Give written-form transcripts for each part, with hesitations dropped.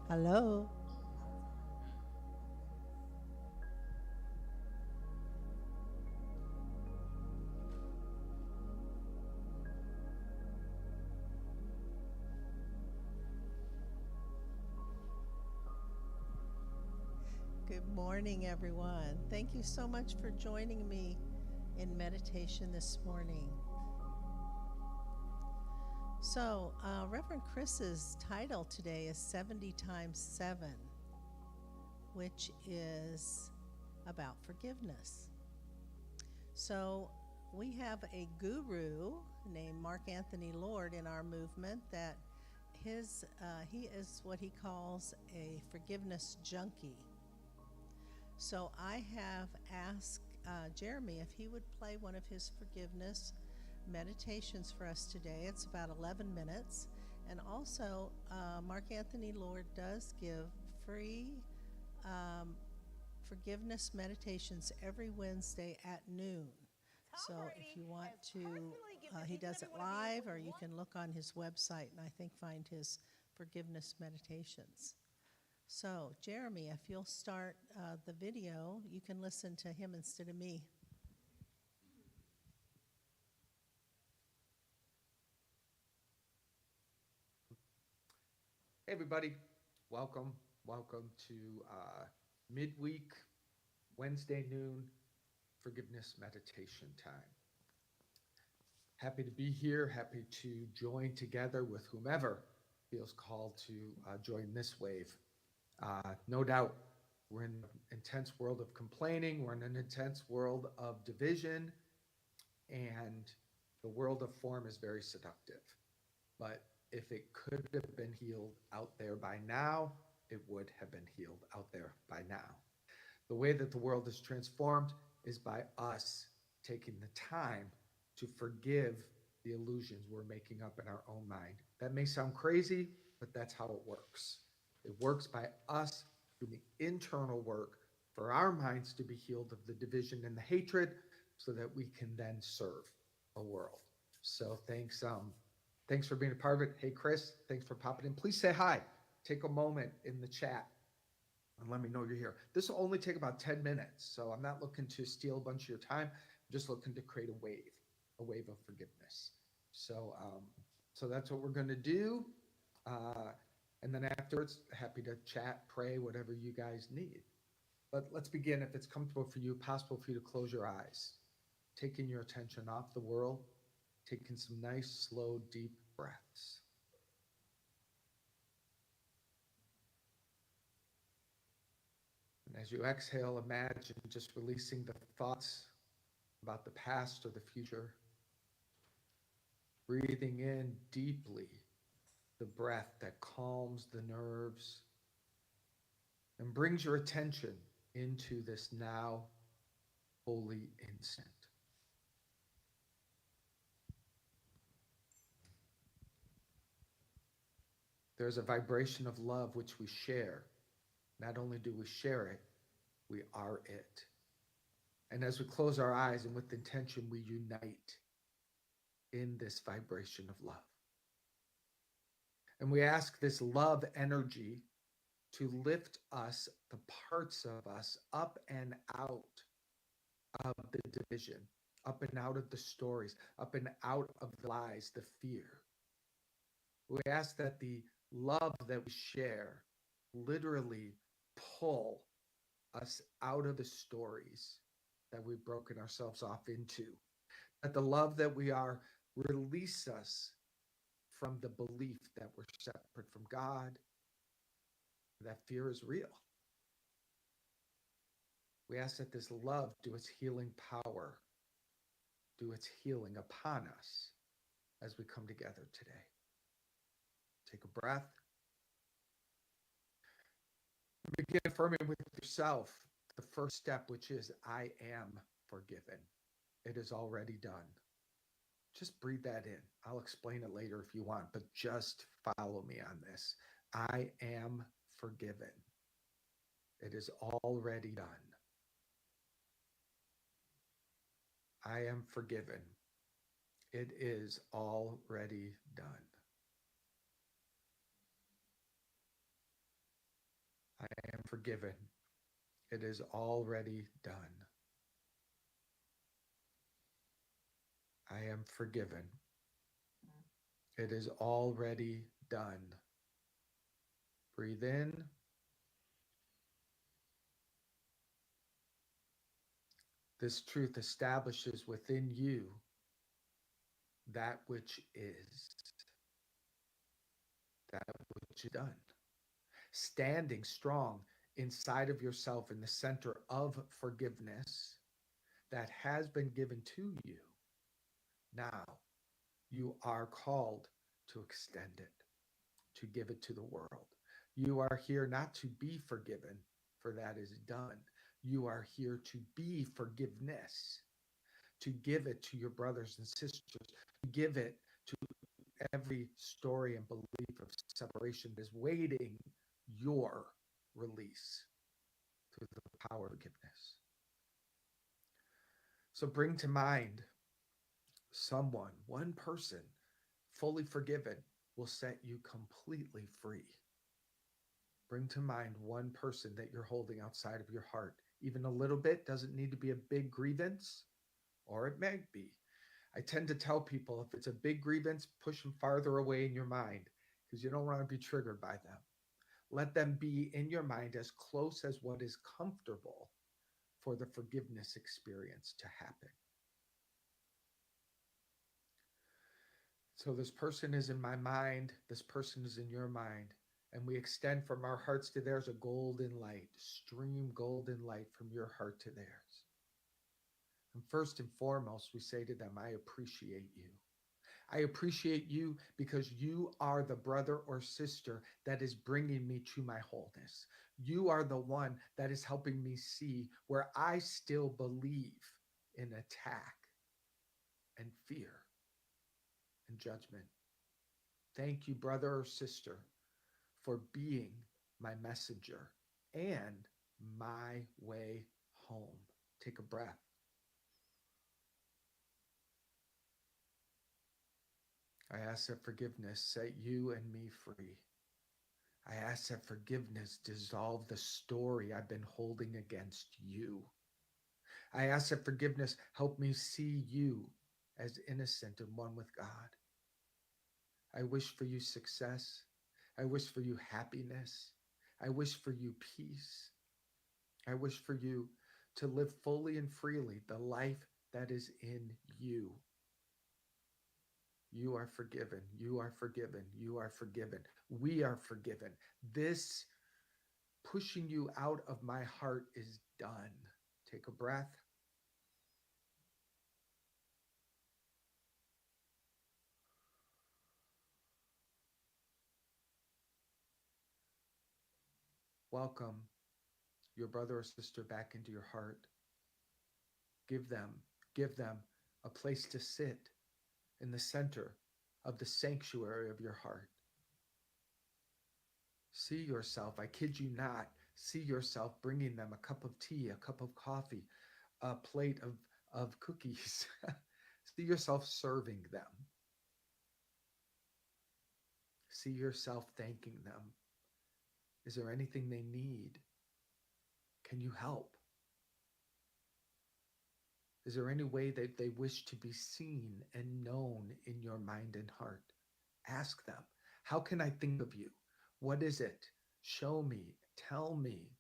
Hello. Good morning, everyone. Thank you so much for joining me in meditation this morning. Reverend Chris's title today is 70 times 7, which is about forgiveness. So, we have a guru named Mark Anthony Lord in our movement that he is what he calls a forgiveness junkie. So I have asked Jeremy if he would play one of his forgiveness meditations for us today. It's about 11 minutes. And also, Mark Anthony Lord does give free um, forgiveness meditations every Wednesday at noon. So if you want to, he does it live, or you can look on his website and I think find his forgiveness meditations. So, Jeremy, if you'll start the video, you can listen to him instead of me. Hey, everybody. Welcome to midweek, Wednesday noon forgiveness meditation time. Happy to be here. Happy to join together with whomever feels called to join this wave. No doubt, we're in an intense world of complaining. We're in an intense world of division, and the world of form is very seductive. But if it could have been healed out there by now, it would have been healed out there by now. The way that the world is transformed is by us taking the time to forgive the illusions we're making up in our own mind. That may sound crazy, but that's how it works. It works by us doing the internal work for our minds to be healed of the division and the hatred so that we can then serve a world. So thanks for being a part of it. Hey, Chris, thanks for popping in. Please say hi. Take a moment in the chat and let me know you're here. This will only take about 10 minutes, so I'm not looking to steal a bunch of your time. I'm just looking to create a wave of forgiveness. So that's what we're going to do. And then afterwards, happy to chat, pray, whatever you guys need. But let's begin. If it's comfortable for you, possible for you to close your eyes, taking your attention off the world, taking some nice, slow, deep breaths. And as you exhale, imagine just releasing the thoughts about the past or the future. Breathing in deeply the breath that calms the nerves and brings your attention into this now holy instant. There's a vibration of love which we share. Not only do we share it, we are it. And as we close our eyes and with intention, we unite in this vibration of love. And we ask this love energy to lift us, the parts of us, up and out of the division, up and out of the stories, up and out of the lies, the fear. We ask that the love that we share literally pull us out of the stories that we've broken ourselves off into. That the love that we are release us from the belief that we're separate from God, that fear is real. We ask that this love do its healing power, do its healing upon us as we come together today. Take a breath. Begin affirming with yourself the first step, which is I am forgiven. It is already done. Just breathe that in. I'll explain it later if you want, but just follow me on this. I am forgiven. It is already done. I am forgiven. It is already done. forgiven. It is already done. I am forgiven. It is already done. Breathe in. This truth establishes within you that which is, that which is done. Standing strong inside of yourself in the center of forgiveness that has been given to you. Now you are called to extend it, to give it to the world. You are here not to be forgiven, for that is done. You are here to be forgiveness, to give it to your brothers and sisters, to give it to every story and belief of separation that is waiting your release through the power of forgiveness. So bring to mind someone, one person, fully forgiven will set you completely free. Bring to mind one person that you're holding outside of your heart. Even a little bit doesn't need to be a big grievance, or it may be. I tend to tell people if it's a big grievance, push them farther away in your mind because you don't want to be triggered by them. Let them be in your mind as close as what is comfortable for the forgiveness experience to happen. So this person is in my mind, this person is in your mind, and we extend from our hearts to theirs a golden light, stream golden light from your heart to theirs. And first and foremost, we say to them, I appreciate you. I appreciate you because you are the brother or sister that is bringing me to my wholeness. You are the one that is helping me see where I still believe in attack and fear and judgment. Thank you, brother or sister, for being my messenger and my way home. Take a breath. I ask that forgiveness set you and me free. I ask that forgiveness dissolve the story I've been holding against you. I ask that forgiveness help me see you as innocent and one with God. I wish for you success. I wish for you happiness. I wish for you peace. I wish for you to live fully and freely the life that is in you. You are forgiven. You are forgiven. You are forgiven. We are forgiven. This pushing you out of my heart is done. Take a breath. Welcome your brother or sister back into your heart. Give them a place to sit in the center of the sanctuary of your heart. See yourself, I kid you not, see yourself bringing them a cup of tea, a cup of coffee, a plate of cookies. See yourself serving them. See yourself thanking them. Is there anything they need? Can you help? Is there any way that they wish to be seen and known in your mind and heart? Ask them, how can I think of you? What is it? Show me, tell me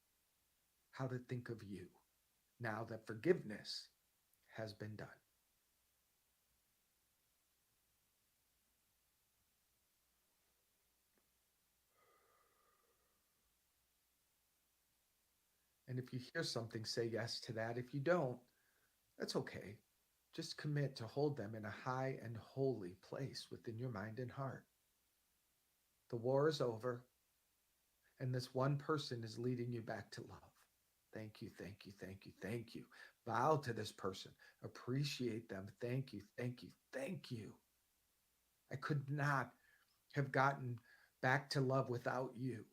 how to think of you now that forgiveness has been done. And if you hear something, say yes to that. If you don't, that's okay. Just commit to hold them in a high and holy place within your mind and heart. The war is over, and this one person is leading you back to love. Thank you, thank you, thank you, thank you. Bow to this person. Appreciate them. Thank you, thank you, thank you. I could not have gotten back to love without you.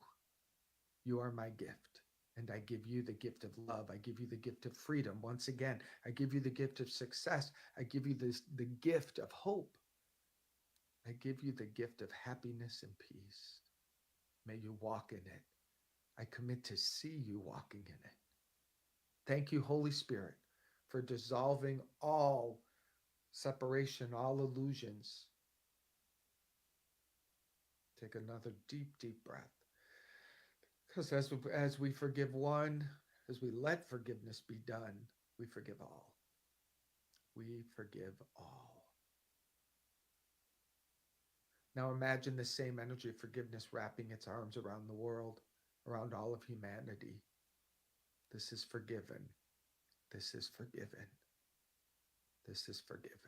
You are my gift. And I give you the gift of love. I give you the gift of freedom. Once again, I give you the gift of success. I give you the gift of hope. I give you the gift of happiness and peace. May you walk in it. I commit to see you walking in it. Thank you, Holy Spirit, for dissolving all separation, all illusions. Take another deep, deep breath. Because as we forgive one, as we let forgiveness be done, we forgive all. We forgive all. Now imagine the same energy of forgiveness wrapping its arms around the world, around all of humanity. This is forgiven. This is forgiven. This is forgiven.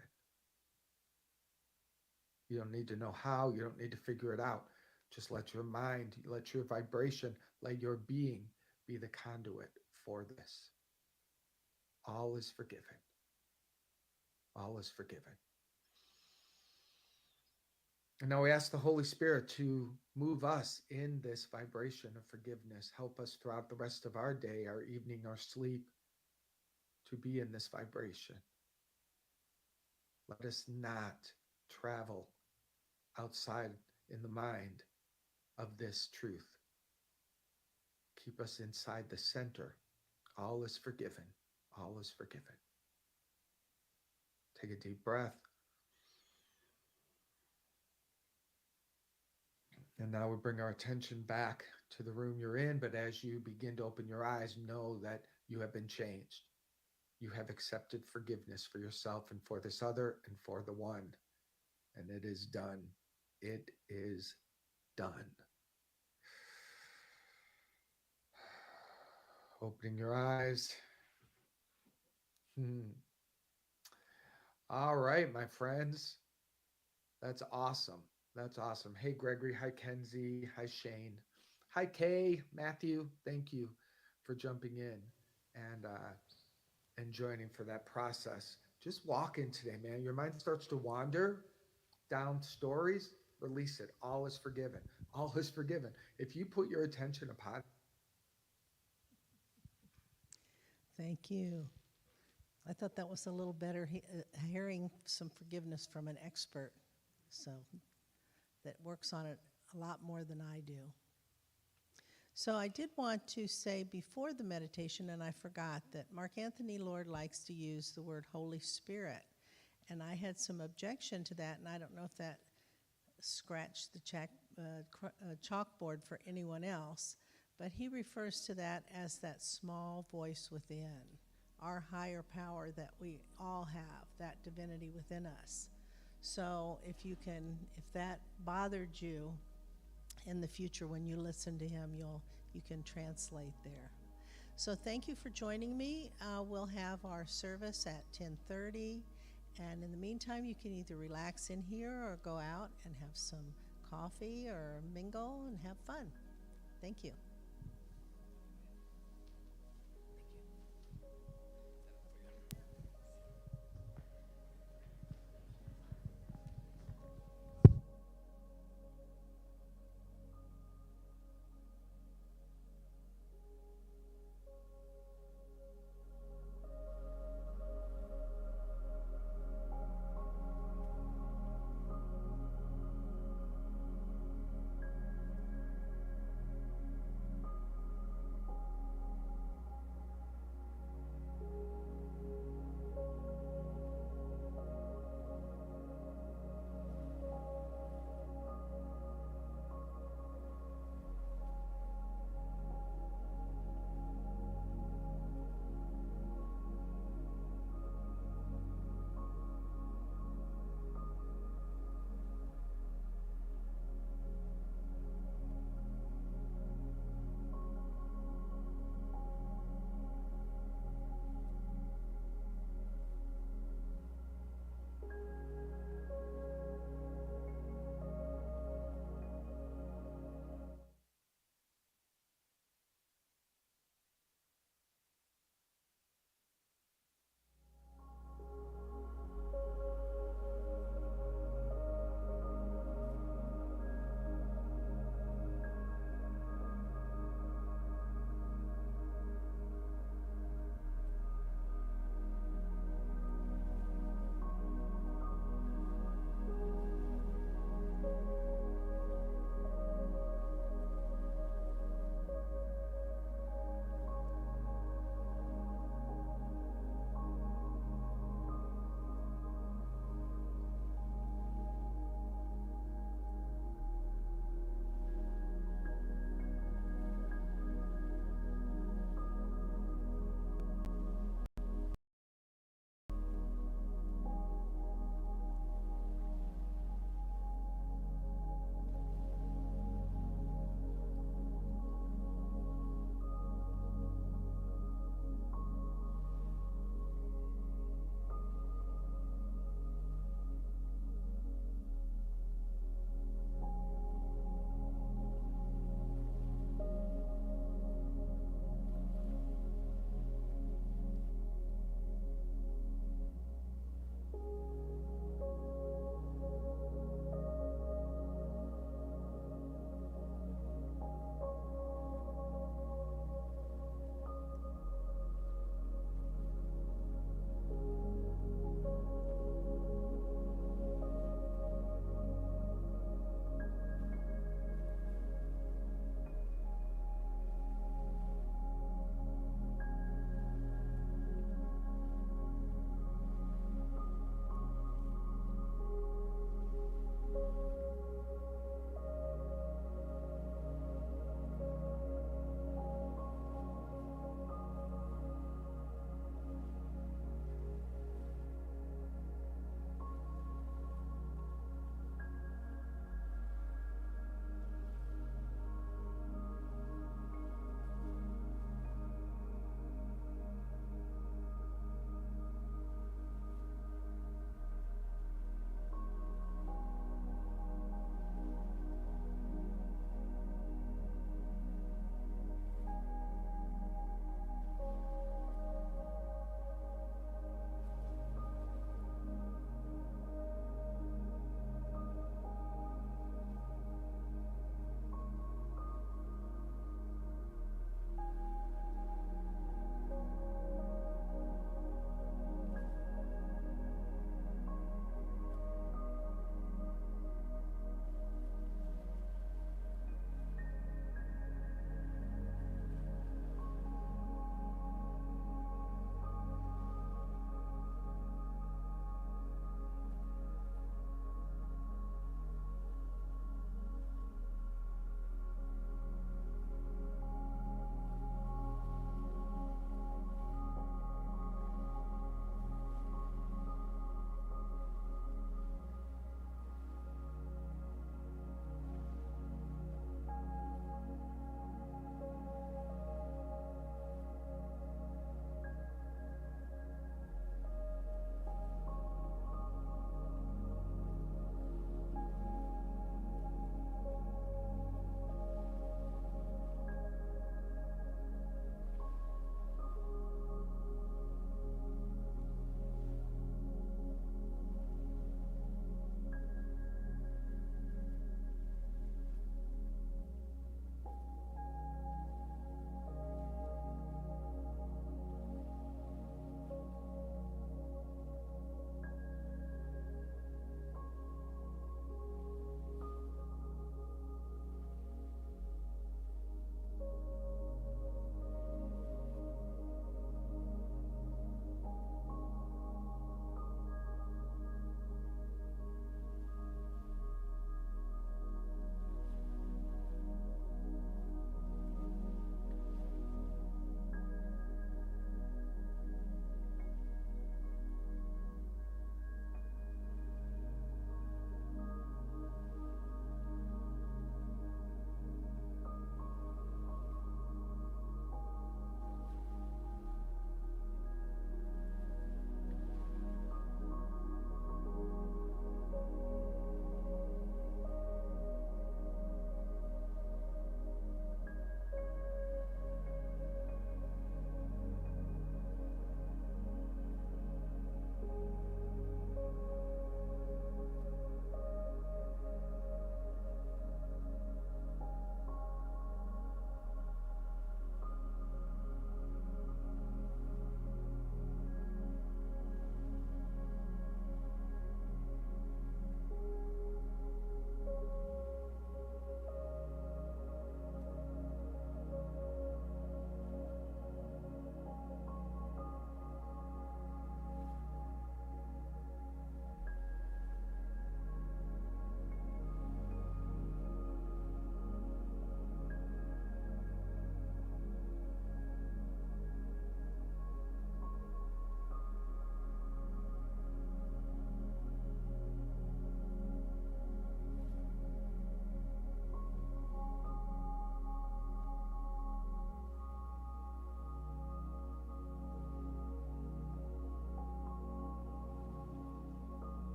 You don't need to know how. You don't need to figure it out. Just let your mind, let your vibration, let your being be the conduit for this. All is forgiven. All is forgiven. And now we ask the Holy Spirit to move us in this vibration of forgiveness. Help us throughout the rest of our day, our evening, our sleep, to be in this vibration. Let us not travel outside in the mind of this truth. Keep us inside the center. All is forgiven. All is forgiven. Take a deep breath. And now we bring our attention back to the room you're in. But as you begin to open your eyes, know that you have been changed. You have accepted forgiveness for yourself and for this other and for the one. And it is done. It is done. Opening your eyes. All right, my friends. That's awesome. That's awesome. Hey, Gregory. Hi, Kenzie. Hi, Shane. Hi, Kay. Matthew. Thank you for jumping in and joining for that process. Just walk in today, man. Your mind starts to wander down stories. Release it. All is forgiven. All is forgiven. If you put your attention upon. Thank you. I thought that was a little better hearing some forgiveness from an expert, so that works on it a lot more than I do. So I did want to say before the meditation, and I forgot, that Mark Anthony Lord likes to use the word Holy Spirit, and I had some objection to that, and I don't know if that scratched the chalkboard for anyone else, but he refers to that as that small voice within, our higher power that we all have, that divinity within us. So if that bothered you in the future when you listen to him, you can translate there. So thank you for joining me. We'll have our service at 10:30, and in the meantime, you can either relax in here or go out and have some coffee or mingle and have fun. Thank you.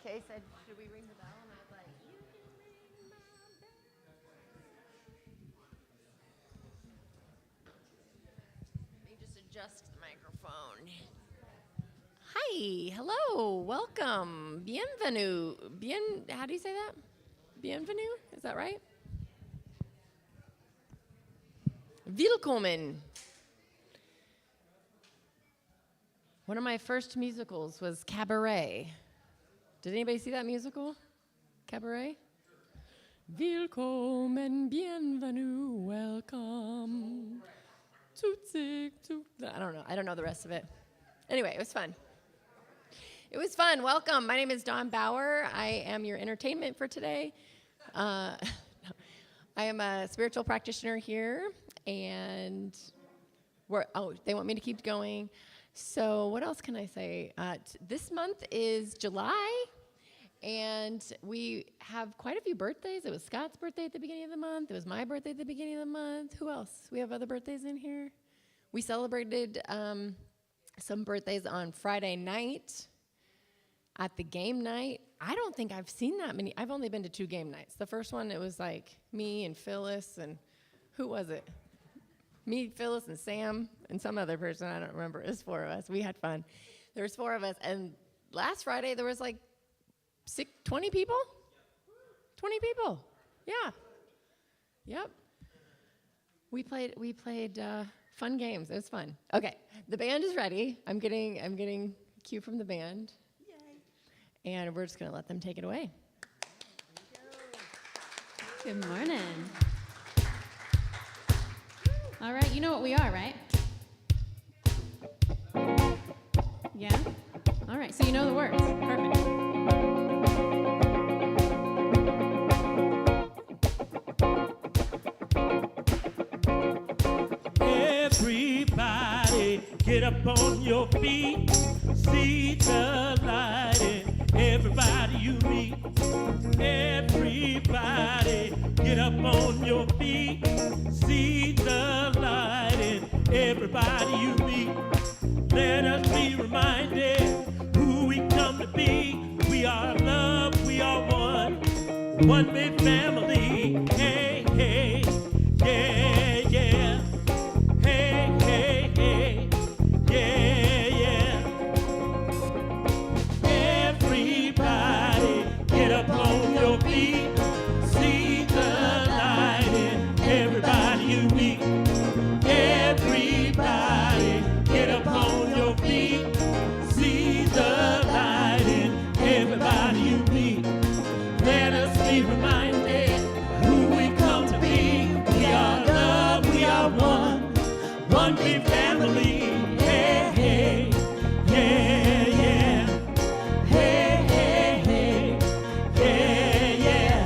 Kay said, should we ring the bell? And I was like, you can ring my bell. Let me just adjust the microphone. Hi, hello, welcome, bienvenue. How do you say that? Bienvenue, is that right? Willkommen. One of my first musicals was Cabaret. Did anybody see that musical? Cabaret? Willkommen, bienvenue, welcome. I don't know. I don't know the rest of it. Anyway, it was fun. It was fun. Welcome. My name is Dawn Bauer. I am your entertainment for today. I am a spiritual practitioner here, and they want me to keep going. So what else can I say? This month is July, and we have quite a few birthdays. It was Scott's birthday at the beginning of the month. It was my birthday at the beginning of the month. Who else? We have other birthdays in here. We celebrated some birthdays on Friday night at the game night. I don't think I've seen that many. I've only been to 2 game nights. The first one, it was like me and Phyllis, and who was it? Me, Phyllis, and Sam, and some other person, I don't remember. It was 4 of us. We had fun. There was 4 of us, and last Friday there was like 20 people? 20 people, yeah. Yep. We played fun games. It was fun. Okay, the band is ready. I'm getting a cue from the band. Yay. And we're just gonna let them take it away. Good morning. All right, you know what we are, right? Yeah? All right, so you know the words. Perfect. Everybody get up on your feet, see the light in everybody you meet. Everybody get up on your feet, see the light in everybody you meet. Let us be reminded who we come to be. We are love, we are one big family. Hey, hey, yeah, yeah. Hey, hey, hey, yeah, yeah. Everybody get up on your feet, see the light in everybody you meet. Everybody get up on your feet, see the light in everybody you meet. Let us be reminded who we come to be. We are love, we are one big family. Hey, hey, yeah, yeah. Hey, hey, hey, yeah, yeah.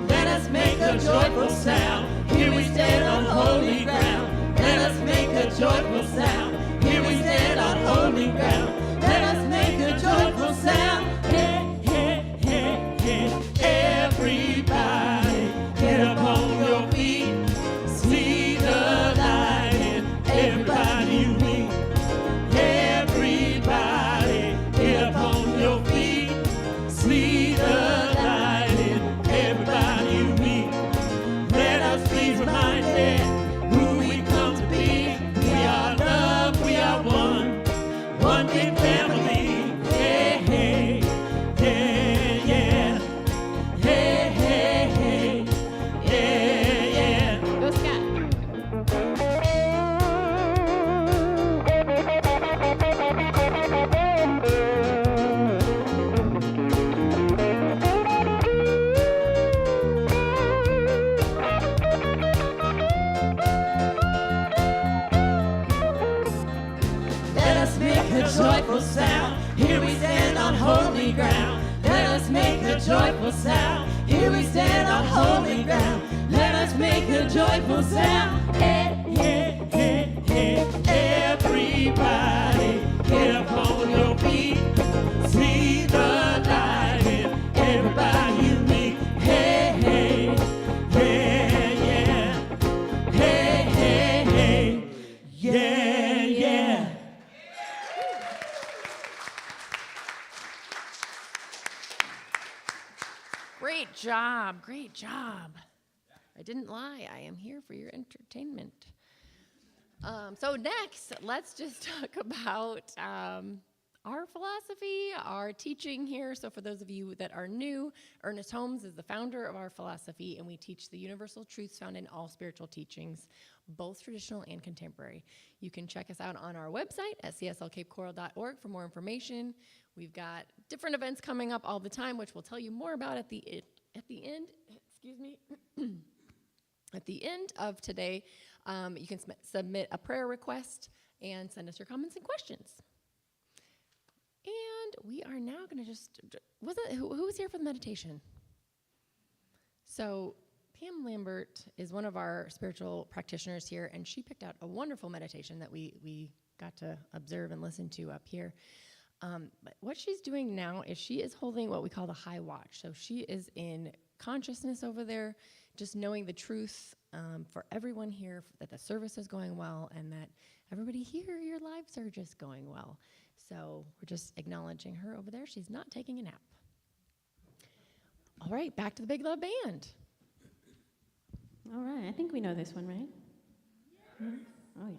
Let us make a joyful sound. Here we stand on holy ground. Let us make a joyful sound. Here we stand on holy ground. Let us make a joyful sound. Hey, hey, hey, hey. Everybody get up on your feet. See the light in everybody you meet. Everybody get up on your feet. See the light in everybody you meet. Let us be reminded who we come to be. We are love, we are one big family. Hey, hey, yeah, yeah. Hey, hey, hey, yeah, yeah. Go, Scott. Let us make a joyful sound. Here we stand on holy ground. Let us make a joyful sound. Here we stand on holy ground. Let us make a joyful sound. Hey, hey, hey, hey. Everybody get up on your feet. See the light in everybody you meet. Hey, hey, yeah, yeah. Hey, hey, hey, yeah, yeah. Great job. Great job. I didn't lie. I am here for your entertainment. So next, let's just talk about our philosophy, our teaching here. So for those of you that are new, Ernest Holmes is the founder of our philosophy, and we teach the universal truths found in all spiritual teachings, both traditional and contemporary. You can check us out on our website at cslcapecoral.org for more information. We've got different events coming up all the time, which we'll tell you more about at the end. Excuse me. At the end of today, you can submit a prayer request and send us your comments and questions. And we are now going to who was here for the meditation? So Pam Lambert is one of our spiritual practitioners here, and she picked out a wonderful meditation that we got to observe and listen to up here. But what she's doing now is she is holding what we call the high watch. So she is in consciousness over there, just knowing the truth for everyone here, that the service is going well, and that everybody here, your lives are just going well. So we're just acknowledging her over there. She's not taking a nap. All right, back to the Big Love Band. All right, I think we know this one, right? Yeah. Oh, yeah.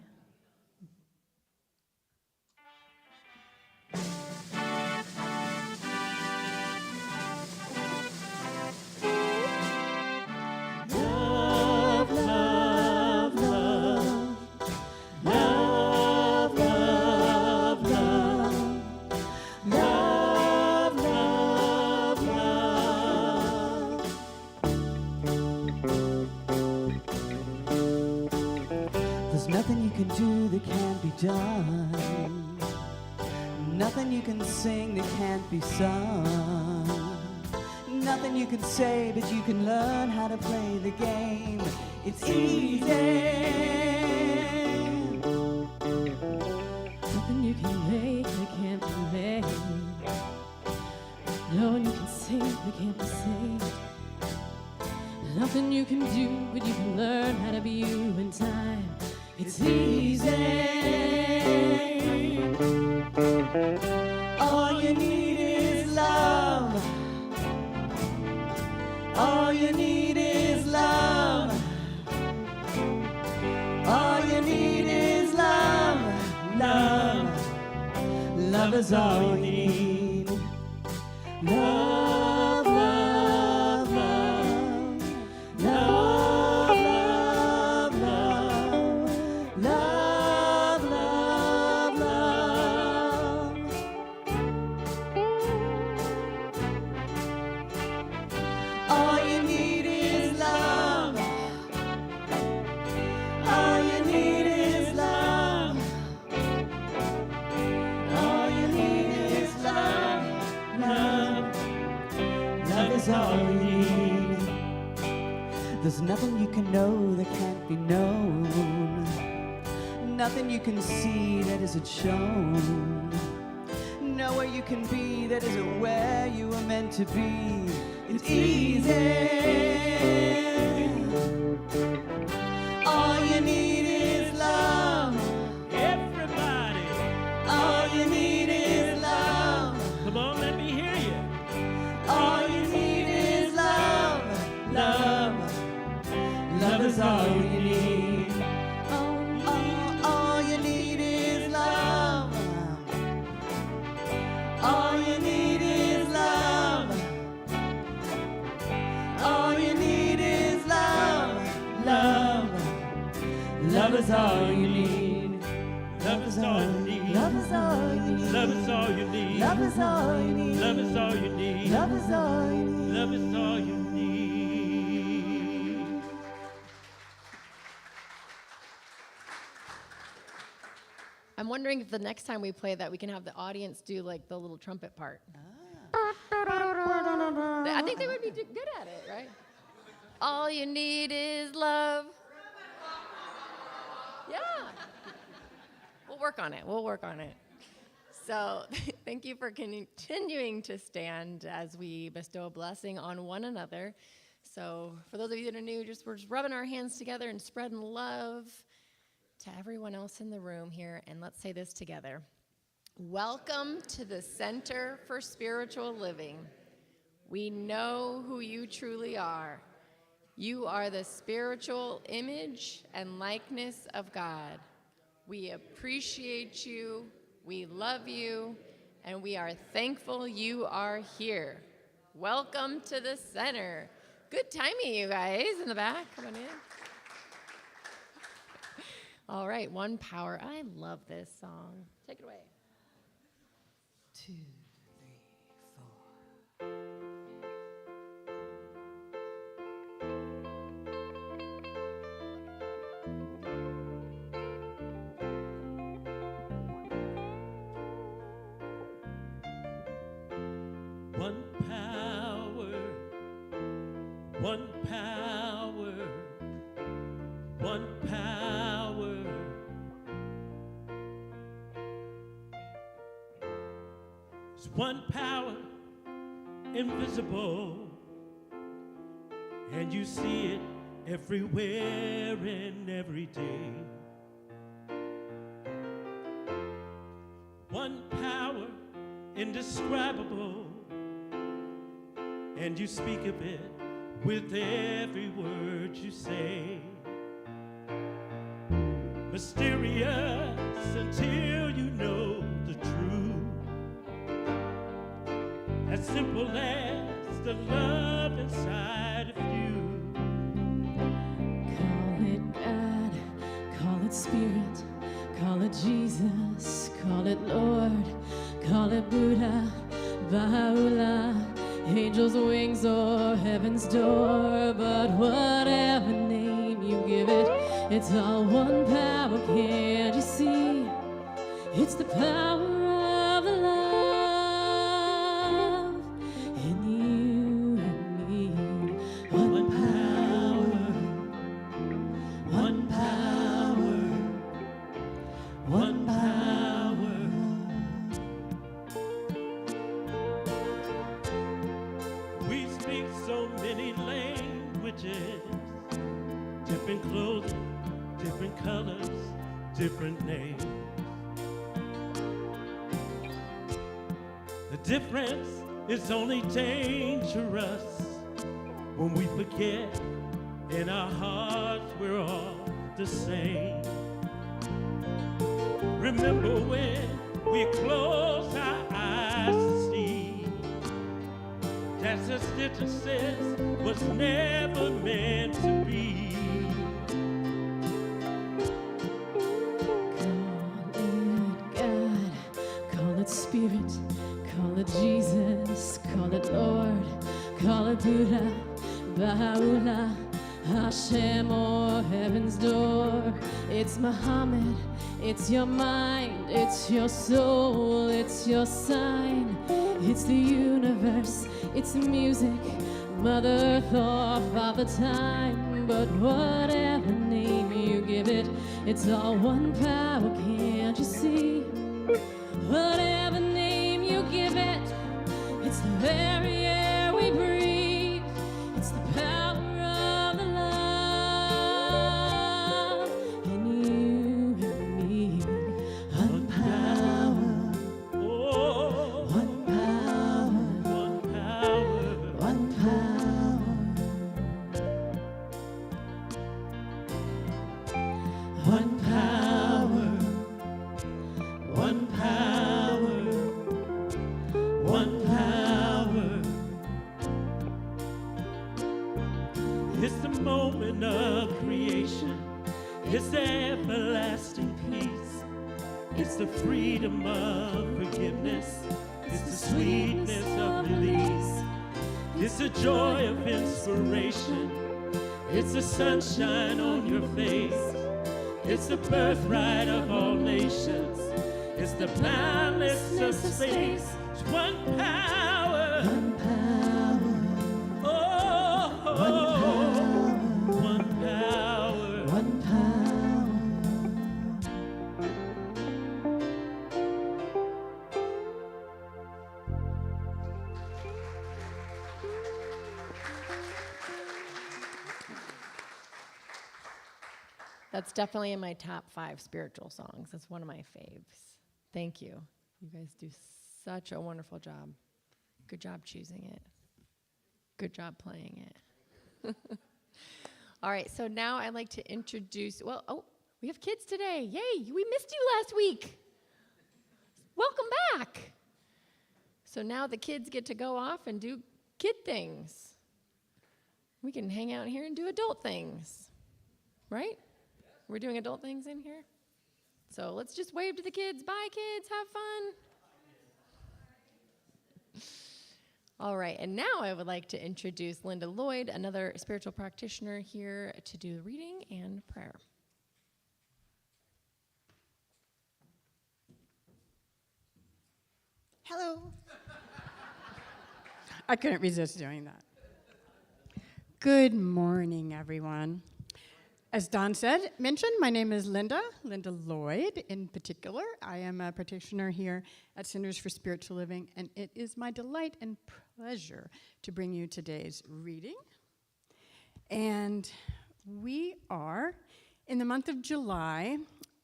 Love, love, love. Love, love, love. Love, love, love. There's nothing you can do that can't be done. Nothing you can sing that can't be sung. Nothing you can say, but you can learn how to play the game. It's easy. Nothing you can make that can't be made. No one you can save that can't be saved. Nothing you can do, but you can learn how to be you in time. It's easy. All you need is love. All you need is love. All you need is love. Love. Love is all you need. Love, love, love. Love, love, love. Love, love, love. All you need is love. All you need is love. All you need is love. Love. Love is all you need. There's nothing you can know that can't be known. Nothing you can see that isn't shown. Nowhere you can be that isn't where you were meant to be. It's easy. All you need is love. Everybody, All you need is love. come on, let me hear you. All you need is love. Love. Love is all you need. All you need is love. All you need is love. All you need is love. Love. Love is all you need. Love is all you need. Love is all you need. Love is all you need. Love is all you need. Love is all you need. Love is all you need. Love is all you need. I'm wondering if the next time we play that, we can have the audience do like the little trumpet part. I think they would be good at it, right? All you need is love. Yeah. We'll work on it. We'll work on it. So thank you for continuing to stand as we bestow a blessing on one another. So for those of you that are new, we're just rubbing our hands together and spreading love to everyone else in the room here. And let's say this together. Welcome to the Center for Spiritual Living. We know who you truly are. You are the spiritual image and likeness of God. We appreciate you, we love you, and we are thankful you are here. Welcome to the center. Good timing, you guys in the back. Come on in. All right, One Power. I love this song. Take it away. 2, 3, 4. One power, one power, one power. It's one power, invisible, and you see it everywhere and every day. One power, indescribable, and you speak of it with every word you say. Mysterious until you know the truth. As simple as the love inside of you. Call it God, call it Spirit, call it Jesus, call it Lord, call it Buddha, Baha'u'llah, angels' wings or heaven's door. But whatever name you give it, it's all one power, can't you see? It's the power of the love in you and me. One power, one power, one power. We speak so many languages, different clothing, different colors, different names. The difference is only dangerous when we forget in our hearts we're all the same. Remember when we close our eyes to see that such differences was never meant to be. Call it God, call it Spirit, call it Jesus, call it Lord, call it Buddha, Baha'u'llah, Hashem or heaven's door. It's Muhammad, it's your mind, it's your soul, it's your sign, it's the universe, it's the music, Mother Earth or Father Time. But whatever name you give it, it's all one power, can't you see? Whatever name you give it, it's the very air we breathe. It's the power of the love in you and me. One power, Oh, one power, one power. one power. One power, One power, one power. It's the moment of creation. It's the everlasting peace. It's the freedom of forgiveness. It's the sweetness of release. It's the joy of inspiration. It's the sunshine on your face. It's the birthright of all nations. It's the boundlessness of space. It's one power. one power, Oh, one power. one power. That's definitely in my top 5 spiritual songs. That's one of my faves. Thank you. You guys do such a wonderful job. Good job choosing it. Good job playing it. All right, so now I'd like to introduce, we have kids today. Yay, we missed you last week. Welcome back. So now the kids get to go off and do kid things. We can hang out here and do adult things, right? We're doing adult things in here? So let's just wave to the kids. Bye, kids. Have fun. All right, and now I would like to introduce Linda Lloyd, another spiritual practitioner here to do the reading and prayer. Hello. I couldn't resist doing that. Good morning, everyone. As Don mentioned, my name is Linda Lloyd in particular. I am a practitioner here at Centers for Spiritual Living, and it is my delight and pleasure to bring you today's reading. And we are in the month of July,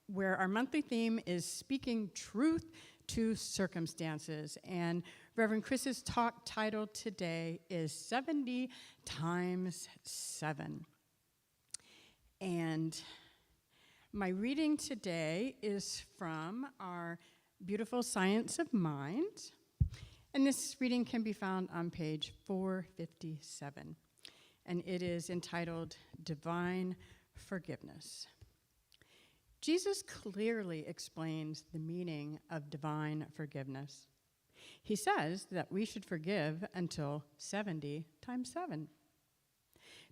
where our monthly theme is Speaking Truth to Circumstances. And Reverend Chris's talk title today is 70 times 7. And my reading today is from our beautiful Science of Mind. And this reading can be found on page 457. And it is entitled Divine Forgiveness. Jesus clearly explains the meaning of divine forgiveness. He says that we should forgive until 70 times 7.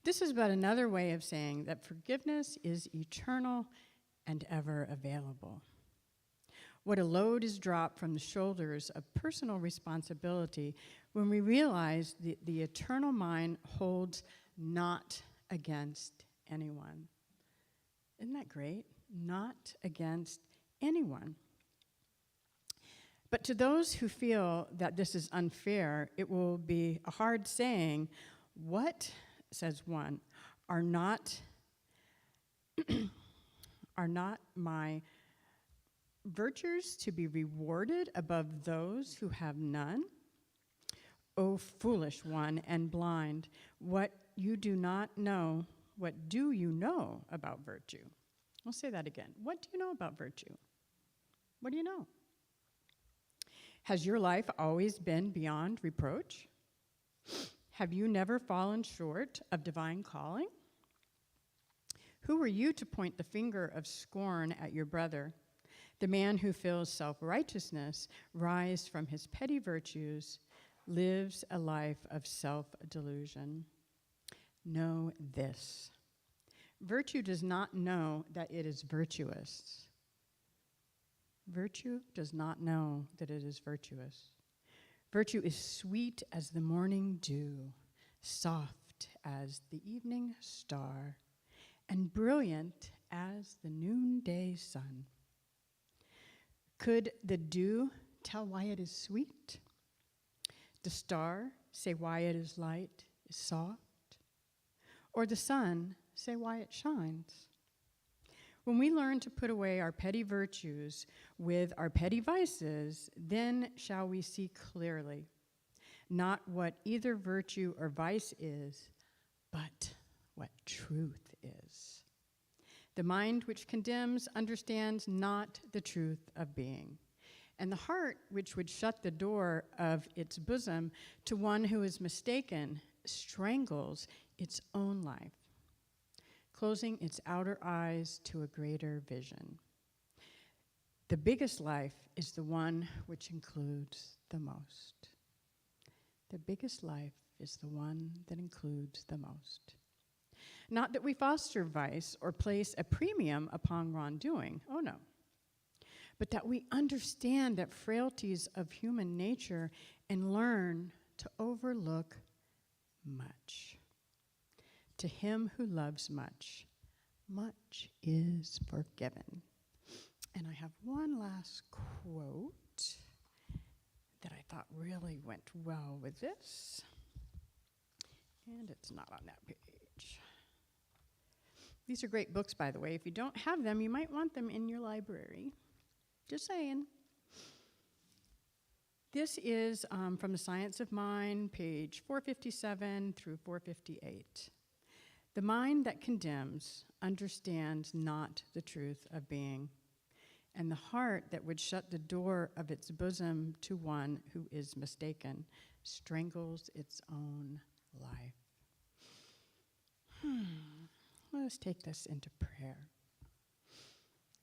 This is but another way of saying that forgiveness is eternal and ever available. What a load is dropped from the shoulders of personal responsibility when we realize the eternal mind holds not against anyone. Isn't that great? Not against anyone. But to those who feel that this is unfair, it will be a hard saying, what, says one, are not my virtues to be rewarded above those who have none? O foolish one and blind, what you do not know, what do you know about virtue? I'll say that again. What do you know about virtue? What do you know? Has your life always been beyond reproach? Have you never fallen short of divine calling? Who are you to point the finger of scorn at your brother? The man who feels self-righteousness rise from his petty virtues, lives a life of self-delusion. Know this. Virtue does not know that it is virtuous. Virtue does not know that it is virtuous. Virtue is sweet as the morning dew, soft as the evening star, and brilliant as the noonday sun. Could the dew tell why it is sweet? The star say why it is light, is soft? Or the sun say why it shines? When we learn to put away our petty virtues with our petty vices, then shall we see clearly, not what either virtue or vice is, but what truth is. The mind which condemns understands not the truth of being, and the heart which would shut the door of its bosom to one who is mistaken strangles its own life, closing its outer eyes to a greater vision. The biggest life is the one which includes the most. The biggest life is the one that includes the most. Not that we foster vice or place a premium upon wrongdoing, oh no, but that we understand that frailties of human nature and learn to overlook much. To him who loves much, much is forgiven. And I have one last quote that I thought really went well with this. And it's not on that page. These are great books, by the way. If you don't have them, you might want them in your library. Just saying. This is from the Science of Mind, page 457 through 458. The mind that condemns understands not the truth of being, and the heart that would shut the door of its bosom to one who is mistaken strangles its own life. Let's take this into prayer.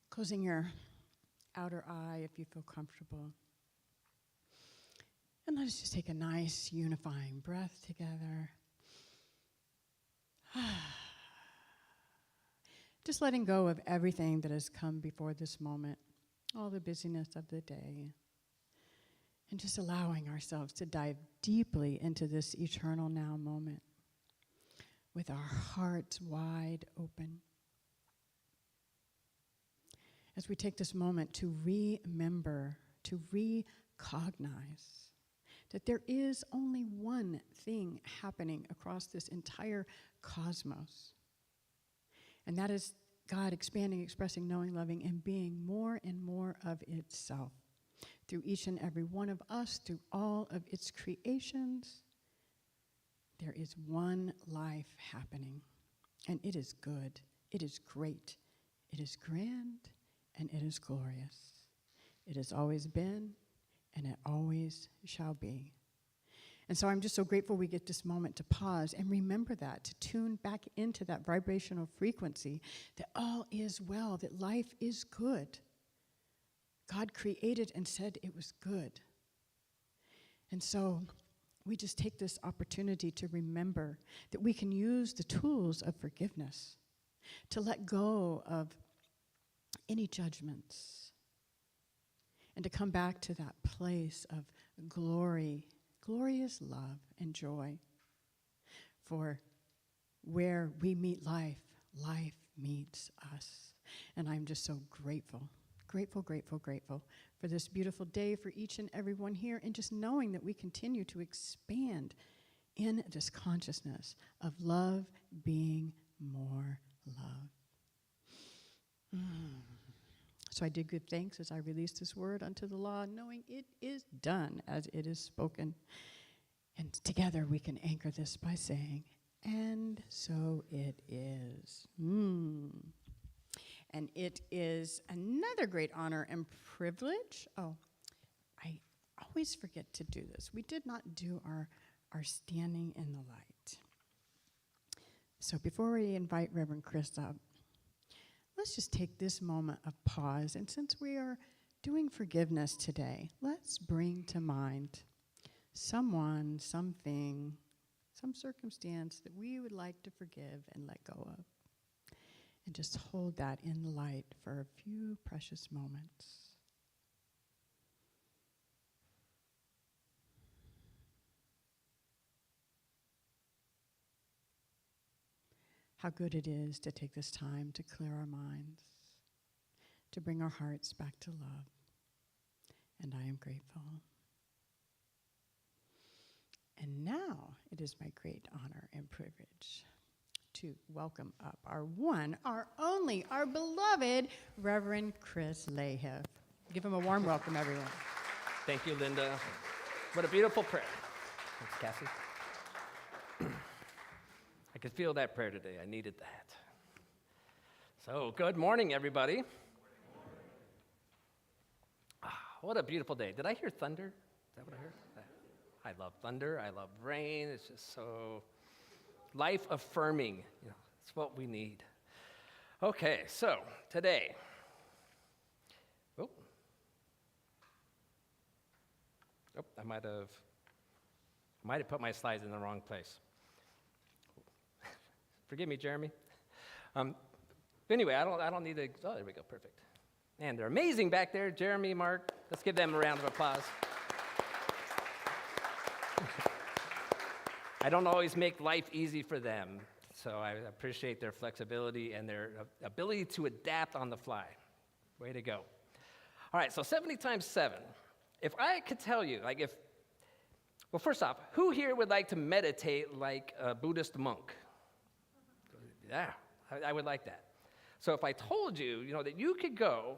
Closing your outer eye if you feel comfortable. And let us just take a nice unifying breath together. Just letting go of everything that has come before this moment, all the busyness of the day, and just allowing ourselves to dive deeply into this eternal now moment with our hearts wide open. As we take this moment to remember, to recognize that there is only one thing happening across this entire cosmos, and that is God expanding, expressing, knowing, loving, and being more and more of itself through each and every one of us, through all of its creations. There is one life happening, and it is good, it is great, it is grand, and it is glorious. It has always been, and it always shall be. And so I'm just so grateful we get this moment to pause and remember that, to tune back into that vibrational frequency, that all is well, that life is good. God created and said it was good. And so we just take this opportunity to remember that we can use the tools of forgiveness to let go of any judgments and to come back to that place of glory, glorious love and joy. For where we meet life, life meets us. And I'm just so grateful, grateful, grateful, grateful for this beautiful day for each and every one here, and just knowing that we continue to expand in this consciousness of love being more love. So I did give thanks as I released this word unto the law, knowing it is done as it is spoken. And together we can anchor this by saying, and so it is. And it is another great honor and privilege. Oh, I always forget to do this. We did not do our standing in the light. So before we invite Reverend Chris up, let's just take this moment of pause. And since we are doing forgiveness today, let's bring to mind someone, something, some circumstance that we would like to forgive and let go of. And just hold that in the light for a few precious moments. How good it is to take this time to clear our minds, to bring our hearts back to love. And I am grateful. And now it is my great honor and privilege to welcome up our one, our only, our beloved Reverend Chris Lahiff. Give him a warm welcome, everyone. Thank you, Linda. What a beautiful prayer. Thanks, Cassie. I could feel that prayer today. I needed that. So, good morning, everybody. What a beautiful day. Did I hear thunder? Is that what I heard? I love thunder. I love rain. It's just so life-affirming. It's what we need. Okay, so today. I might have put my slides in the wrong place. Forgive me, Jeremy. Anyway, I don't need to. Oh, there we go. Perfect. And they're amazing back there, Jeremy, Mark. Let's give them a round of applause. I don't always make life easy for them, so I appreciate their flexibility and their ability to adapt on the fly. Way to go. All right, so 70 times 7. If I could tell you, well, first off, who here would like to meditate like a Buddhist monk? Yeah, I would like that. So if I told you, that you could go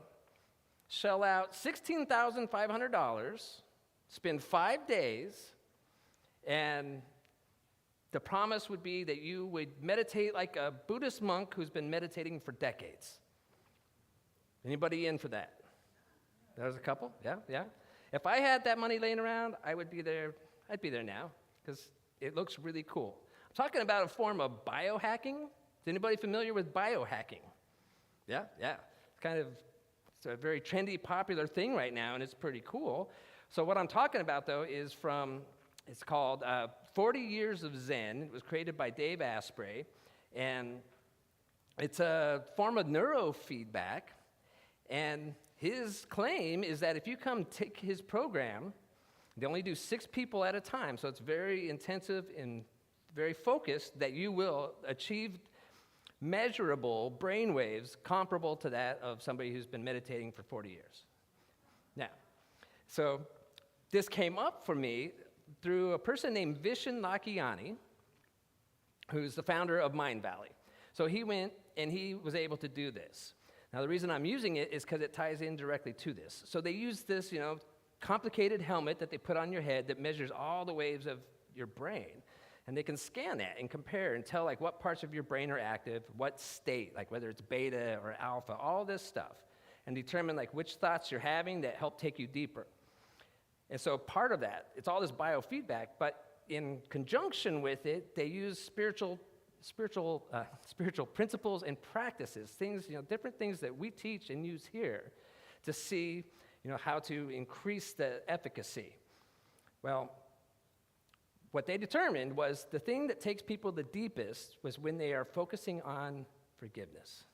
shell out $16,500, spend 5 days, and the promise would be that you would meditate like a Buddhist monk who's been meditating for decades. Anybody in for that? There's a couple? Yeah. If I had that money laying around, I would be there. I'd be there now because it looks really cool. I'm talking about a form of biohacking. Is anybody familiar with biohacking? Yeah. It's a very trendy, popular thing right now, and it's pretty cool. So what I'm talking about, though, is it's called 40 Years of Zen. It was created by Dave Asprey, and it's a form of neurofeedback, and his claim is that if you come take his program, they only do 6 people at a time, so it's very intensive and very focused, that you will achieve measurable brain waves comparable to that of somebody who's been meditating for 40 years. Now, so this came up for me through a person named Vishen Lakhiani, who's the founder of Mind Valley. So he went and he was able to do this. Now, the reason I'm using it is because it ties in directly to this. So they use this, complicated helmet that they put on your head that measures all the waves of your brain. And they can scan that and compare and tell, like, what parts of your brain are active, what state, like whether it's beta or alpha, all this stuff, and determine, like, which thoughts you're having that help take you deeper. And so part of that, it's all this biofeedback, but in conjunction with it, they use spiritual principles and practices, things, different things that we teach and use here to see, how to increase the efficacy. Well, what they determined was the thing that takes people the deepest was when they are focusing on forgiveness.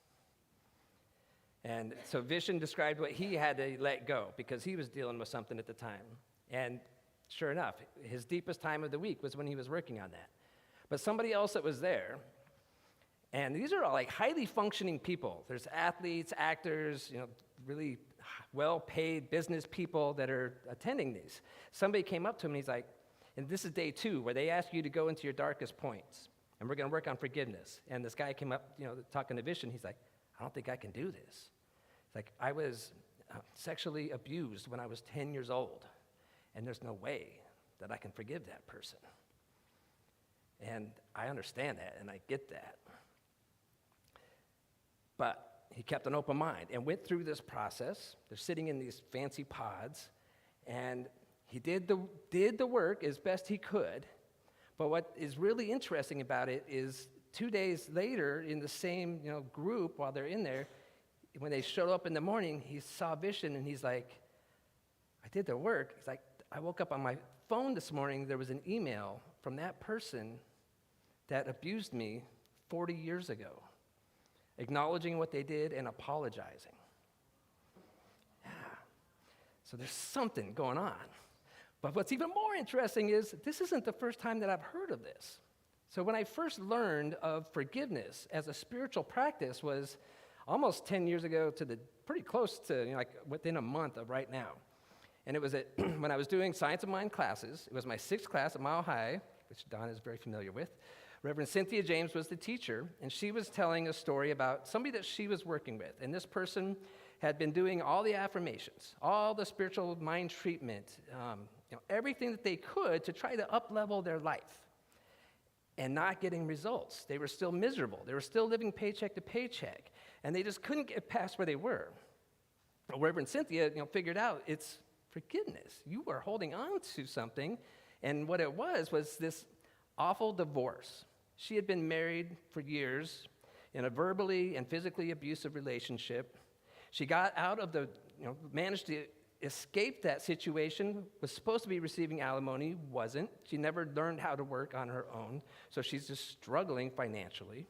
And so Vishen described what he had to let go because he was dealing with something at the time. And sure enough, his deepest time of the week was when he was working on that. But somebody else that was there, and these are all like highly functioning people. There's athletes, actors, really well-paid business people that are attending these. Somebody came up to him and he's like, and this is day 2 where they ask you to go into your darkest points. And we're going to work on forgiveness. And this guy came up, talking to Vishen. He's like, I don't think I can do this. It's like, I was sexually abused when I was 10 years old. And there's no way that I can forgive that person. And I understand that, and I get that. But he kept an open mind and went through this process. They're sitting in these fancy pods, and he did the work as best he could. But what is really interesting about it is 2 days later, in the same group, while they're in there, when they showed up in the morning, he saw Vishen, and he's like, I did the work. He's like, I woke up on my phone this morning, there was an email from that person that abused me 40 years ago, acknowledging what they did and apologizing. Yeah. So there's something going on. But what's even more interesting is this isn't the first time that I've heard of this. So when I first learned of forgiveness as a spiritual practice was almost 10 years ago to pretty close to, like within a month of right now. And it was when I was doing Science of Mind classes. It was my 6th class at Mile High, which Don is very familiar with. Reverend Cynthia James was the teacher, and she was telling a story about somebody that she was working with. And this person had been doing all the affirmations, all the spiritual mind treatment, everything that they could to try to up-level their life and not getting results. They were still miserable. They were still living paycheck to paycheck, and they just couldn't get past where they were. Reverend Cynthia, figured out it's forgiveness. You are holding on to something, and what it was this awful divorce. She had been married for years in a verbally and physically abusive relationship. She got out of managed to escape that situation, was supposed to be receiving alimony, wasn't. She never learned how to work on her own, so she's just struggling financially.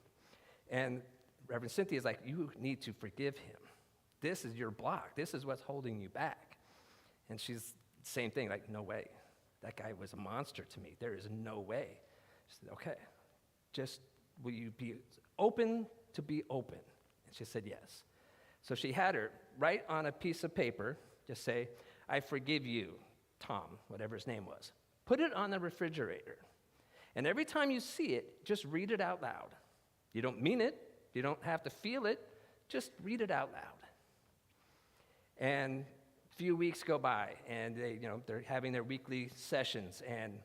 And Reverend Cynthia is like, you need to forgive him. This is your block. This is what's holding you back. And she's same thing, like, no way. That guy was a monster to me. There is no way. She said, okay, just will you be open to be open? And she said yes. So she had her write on a piece of paper, just say, I forgive you, Tom, whatever his name was. Put it on the refrigerator. And every time you see it, just read it out loud. You don't mean it. You don't have to feel it. Just read it out loud. And few weeks go by, and they're having their weekly sessions, and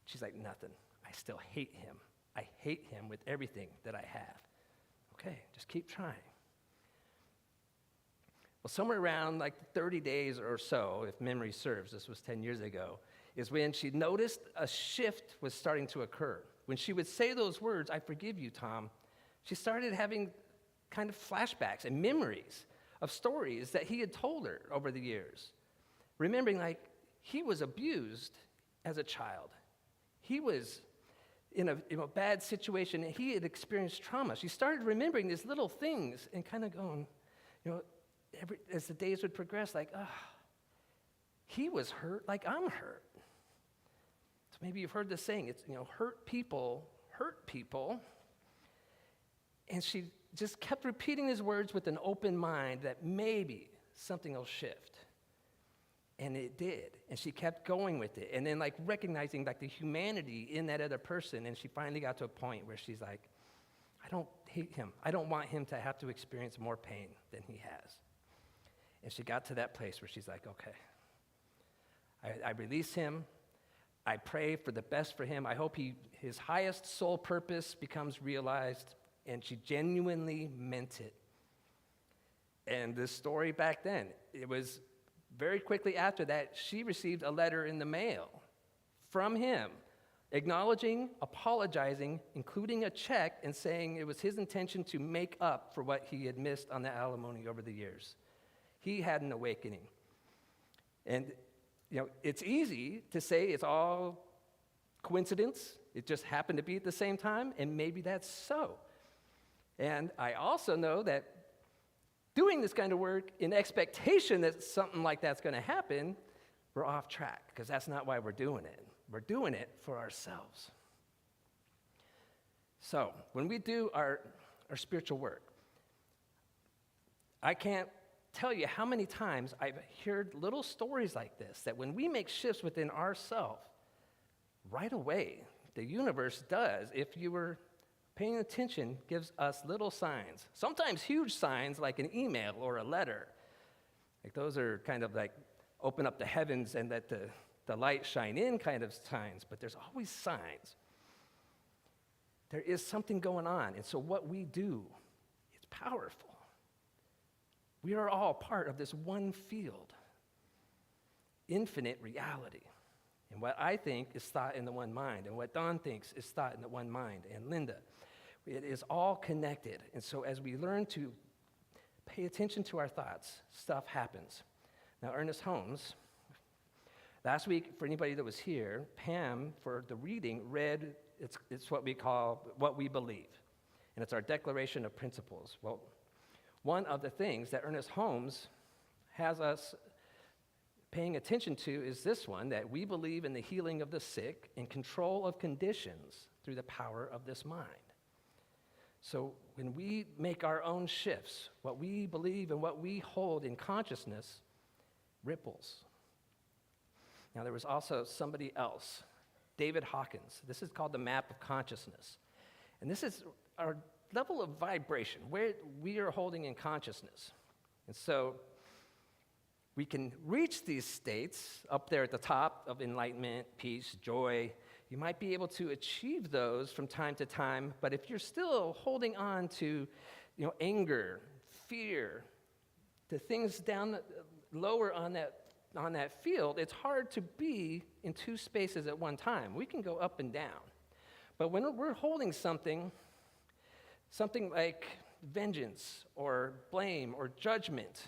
she's like, nothing. I still hate him. I hate him with everything that I have. Okay, just keep trying. Well, somewhere around like 30 days or so, if memory serves, this was 10 years ago, is when she noticed a shift was starting to occur. When she would say those words, I forgive you, Tom, she started having kind of flashbacks and memories of stories that he had told her over the years. Remembering, like, he was abused as a child. He was in a bad situation, and he had experienced trauma. She started remembering these little things and kind of going, as the days would progress, like, he was hurt like I'm hurt. So maybe you've heard this saying, it's, hurt people hurt people. And she just kept repeating these words with an open mind that maybe something will shift. And it did. And she kept going with it. And then like recognizing like the humanity in that other person. And she finally got to a point where she's like, I don't hate him. I don't want him to have to experience more pain than he has. And she got to that place where she's like, okay, I release him. I pray for the best for him. I hope his highest soul purpose becomes realized. And she genuinely meant it. And this story back then, it was very quickly after that, she received a letter in the mail from him, acknowledging, apologizing, including a check, and saying it was his intention to make up for what he had missed on the alimony over the years. He had an awakening. And, it's easy to say it's all coincidence. It just happened to be at the same time, and maybe that's so. And I also know that doing this kind of work in expectation that something like that's going to happen, we're off track, because that's not why we're doing it. We're doing it for ourselves. So when we do our spiritual work, I can't tell you how many times I've heard little stories like this, that when we make shifts within ourselves, right away, the universe does, if you were paying attention, gives us little signs, sometimes huge signs like an email or a letter. Like those are kind of like open up the heavens and let the light shine in kind of signs, but there's always signs. There is something going on, and so what we do, it's powerful. We are all part of this one field, infinite reality. And what I think is thought in the one mind, and what Don thinks is thought in the one mind, and Linda. It is all connected. And so as we learn to pay attention to our thoughts, stuff happens. Now, Ernest Holmes, last week, for anybody that was here, Pam, for the reading, read, it's what we call What We Believe. And it's our declaration of principles. Well, one of the things that Ernest Holmes has us paying attention to is this one, that we believe in the healing of the sick and control of conditions through the power of this mind. So when we make our own shifts, what we believe and what we hold in consciousness ripples. Now, there was also somebody else, David Hawkins. This is called the map of consciousness. And this is our level of vibration, where we are holding in consciousness. And so we can reach these states up there at the top of enlightenment, peace, joy. You might be able to achieve those from time to time, but if you're still holding on to, anger, fear, the things down lower on that field, it's hard to be in two spaces at one time. We can go up and down. But when we're holding something like vengeance or blame or judgment,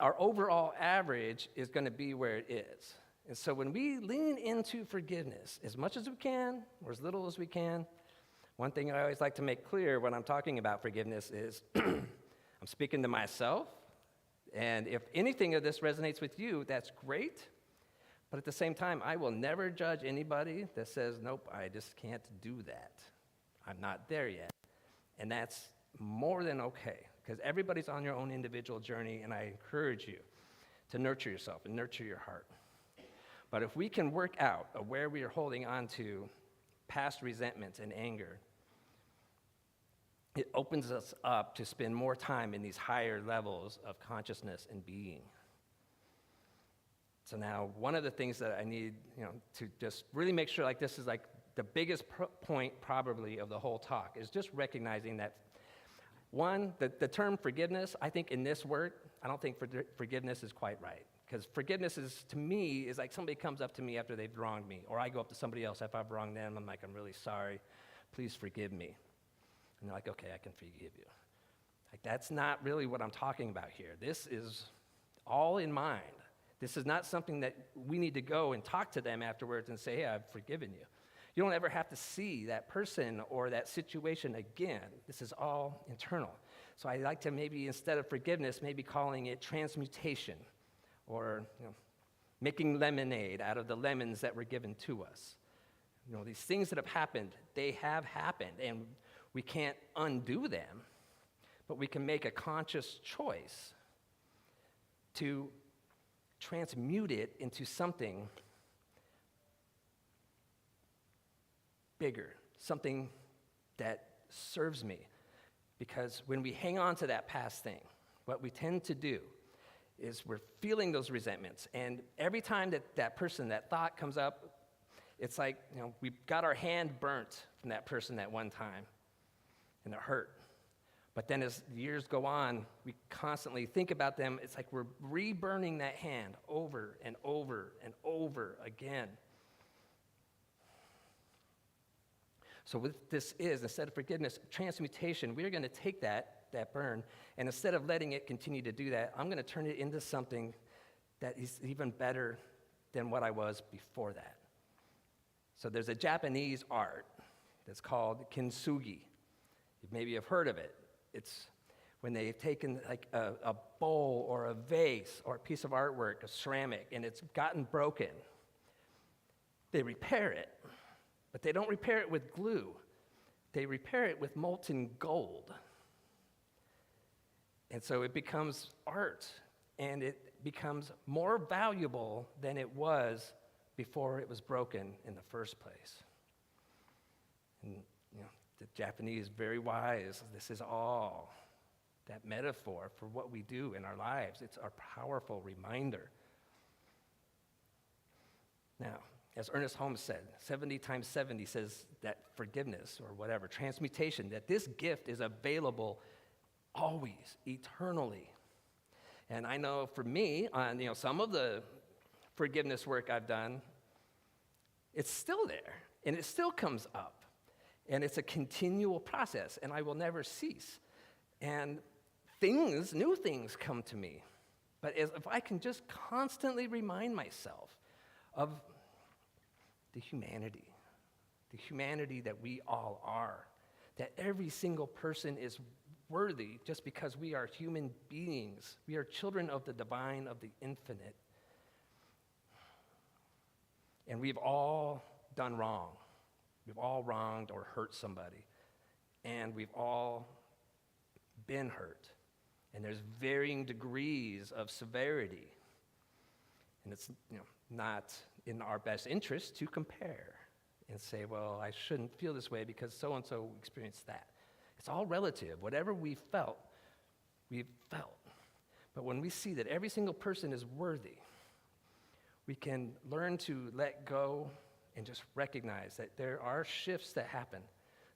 our overall average is going to be where it is. And so when we lean into forgiveness as much as we can or as little as we can, one thing I always like to make clear when I'm talking about forgiveness is I'm speaking to myself, and if anything of this resonates with you, that's great. But at the same time, I will never judge anybody that says, nope, I just can't do that. I'm not there yet. And that's more than okay, because everybody's on your own individual journey, and I encourage you to nurture yourself and nurture your heart. But if we can work out where we are holding on to past resentments and anger, it opens us up to spend more time in these higher levels of consciousness and being. So now, one of the things that I need, to just really make sure, like, this is like the biggest point probably of the whole talk, is just recognizing that, one, the term forgiveness, I think in this word, I don't think forgiveness is quite right. Because forgiveness is, to me, is like somebody comes up to me after they've wronged me, or I go up to somebody else if I've wronged them, I'm like, I'm really sorry, please forgive me. And they're like, okay, I can forgive you. Like, that's not really what I'm talking about here. This is all in mind. This is not something that we need to go and talk to them afterwards and say, hey, I've forgiven you. You don't ever have to see that person or that situation again. This is all internal. So I like to maybe, instead of forgiveness, maybe calling it transmutation, or making lemonade out of the lemons that were given to us. These things that have happened, they have happened, and we can't undo them, but we can make a conscious choice to transmute it into something bigger, something that serves me. Because when we hang on to that past thing, what we tend to do is we're feeling those resentments. And every time that person, that thought comes up, it's like, we got our hand burnt from that person that one time, and it hurt. But then as years go on, we constantly think about them. It's like we're re-burning that hand over and over and over again. So what this is, instead of forgiveness, transmutation, we're going to take that burn, and instead of letting it continue to do that, I'm going to turn it into something that is even better than what I was before that. So there's a Japanese art that's called kintsugi. You maybe have heard of it. It's when they've taken like a bowl or a vase or a piece of artwork, a ceramic, and it's gotten broken. They repair it, but they don't repair it with glue. They repair it with molten gold. And so it becomes art, and it becomes more valuable than it was before it was broken in the first place. And the Japanese, very wise. This is all that metaphor for what we do in our lives. It's our powerful reminder. Now, as Ernest Holmes said, 70 times 70 says that forgiveness, or whatever, transmutation, that this gift is available always, eternally. And I know for me, on some of the forgiveness work I've done, it's still there, and it still comes up. And it's a continual process, and I will never cease. And new things come to me. But if I can just constantly remind myself of the humanity that we all are, that every single person is worthy just because we are human beings. We are children of the divine, of the infinite. And we've all done wrong. We've all wronged or hurt somebody. And we've all been hurt. And there's varying degrees of severity. And it's not in our best interest to compare and say, well, I shouldn't feel this way because so-and-so experienced that. It's all relative. Whatever we've felt. But when we see that every single person is worthy, we can learn to let go and just recognize that there are shifts that happen.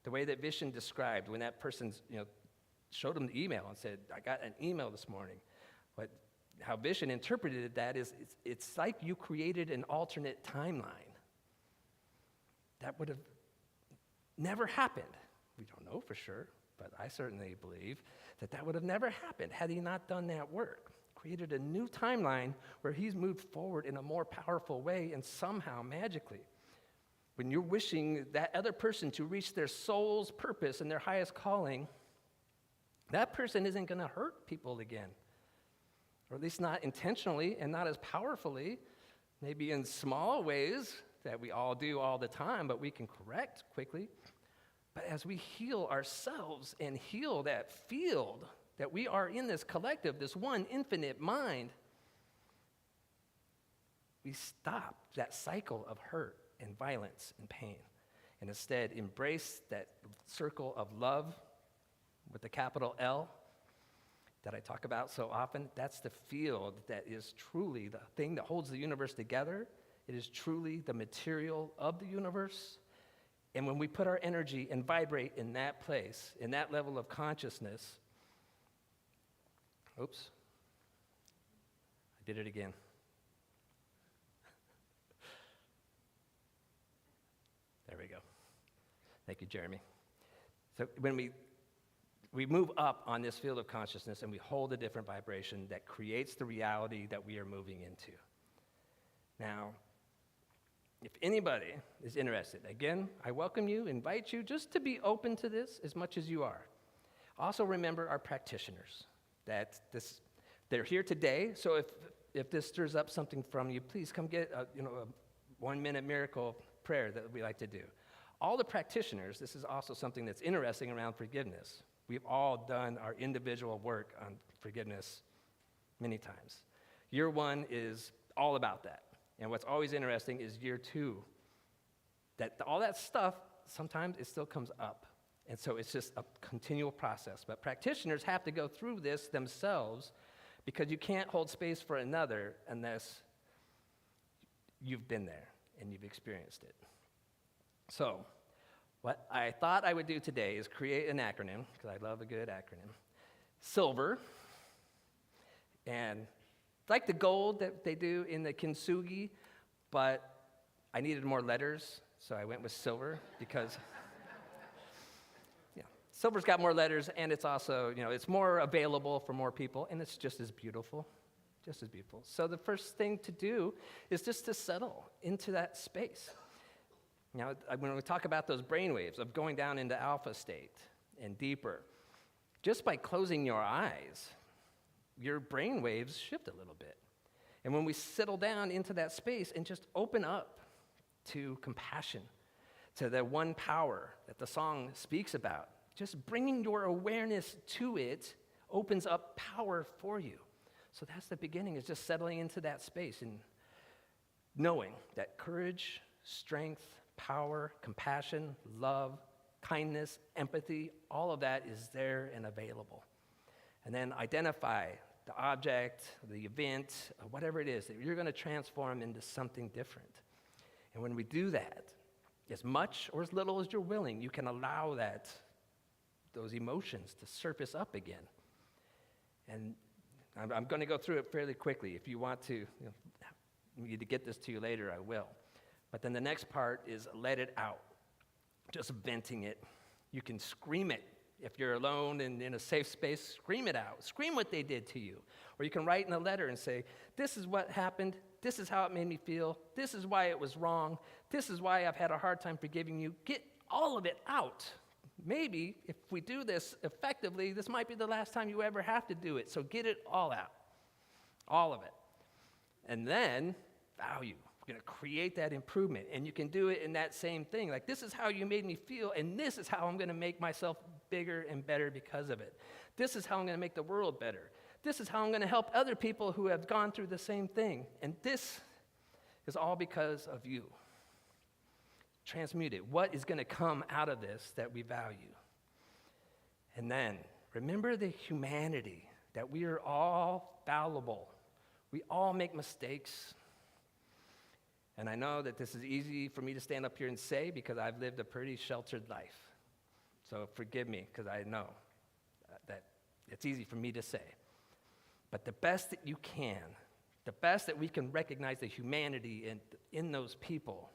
The way that Vishen described when that person showed him the email and said, I got an email this morning. But how Vishen interpreted that is it's like you created an alternate timeline. That would have never happened. We don't know for sure, but I certainly believe that would have never happened had he not done that work. Created a new timeline where he's moved forward in a more powerful way, and somehow, magically, when you're wishing that other person to reach their soul's purpose and their highest calling, that person isn't going to hurt people again. Or at least not intentionally and not as powerfully, maybe in small ways that we all do all the time, but we can correct quickly. But as we heal ourselves and heal that field that we are in, this collective, this one infinite mind, we stop that cycle of hurt and violence and pain, and instead embrace that circle of love with the capital L that I talk about so often, that's the field that is truly the thing that holds the universe together. It is truly the material of the universe. And when we put our energy and vibrate in that place, in that level of consciousness, oops, I did it again. There we go. Thank you, Jeremy. So when we move up on this field of consciousness and we hold a different vibration that creates the reality that we are moving into. Now, if anybody is interested, again, I welcome you, invite you just to be open to this as much as you are. Also remember our practitioners, they're here today, so if this stirs up something from you, please come get a 1-minute miracle prayer that we like to do. All the practitioners, this is also something that's interesting around forgiveness. We've all done our individual work on forgiveness many times. Year 1 is all about that. And what's always interesting is year 2, that all that stuff, sometimes it still comes up. And so it's just a continual process. But practitioners have to go through this themselves because you can't hold space for another unless you've been there and you've experienced it. So what I thought I would do today is create an acronym, because I love a good acronym. Silver, and like the gold that they do in the kintsugi, but I needed more letters, so I went with silver, because silver's got more letters, and it's also, it's more available for more people, and it's just as beautiful, just as beautiful. So the first thing to do is just to settle into that space. Now, when we talk about those brain waves of going down into alpha state and deeper, just by closing your eyes, your brain waves shift a little bit. And when we settle down into that space and just open up to compassion, to the one power that the song speaks about, just bringing your awareness to it opens up power for you. So that's the beginning, is just settling into that space and knowing that courage, strength, power, compassion, love, kindness, empathy, all of that is there and available. And then identify the object, the event, whatever it is that you're going to transform into something different. And when we do that, as much or as little as you're willing, you can allow those emotions to surface up again. And I'm going to go through it fairly quickly. If you want to, need to get this to you later, I will. But then the next part is let it out, just venting it. You can scream it. If you're alone and in a safe space, scream it out. Scream what they did to you. Or you can write in a letter and say, this is what happened. This is how it made me feel. This is why it was wrong. This is why I've had a hard time forgiving you. Get all of it out. Maybe if we do this effectively, this might be the last time you ever have to do it. So get it all out. All of it. And then value. We're going to create that improvement. And you can do it in that same thing. Like, this is how you made me feel, and this is how I'm going to make myself bigger and better because of it. This is how I'm going to make the world better. This is how I'm going to help other people who have gone through the same thing. And this is all because of you. Transmute it. What is going to come out of this that we value? And then remember the humanity, that we are all fallible. We all make mistakes. And I know that this is easy for me to stand up here and say because I've lived a pretty sheltered life. So forgive me, because I know that it's easy for me to say. But the best that you can, the best that we can recognize the humanity in those people,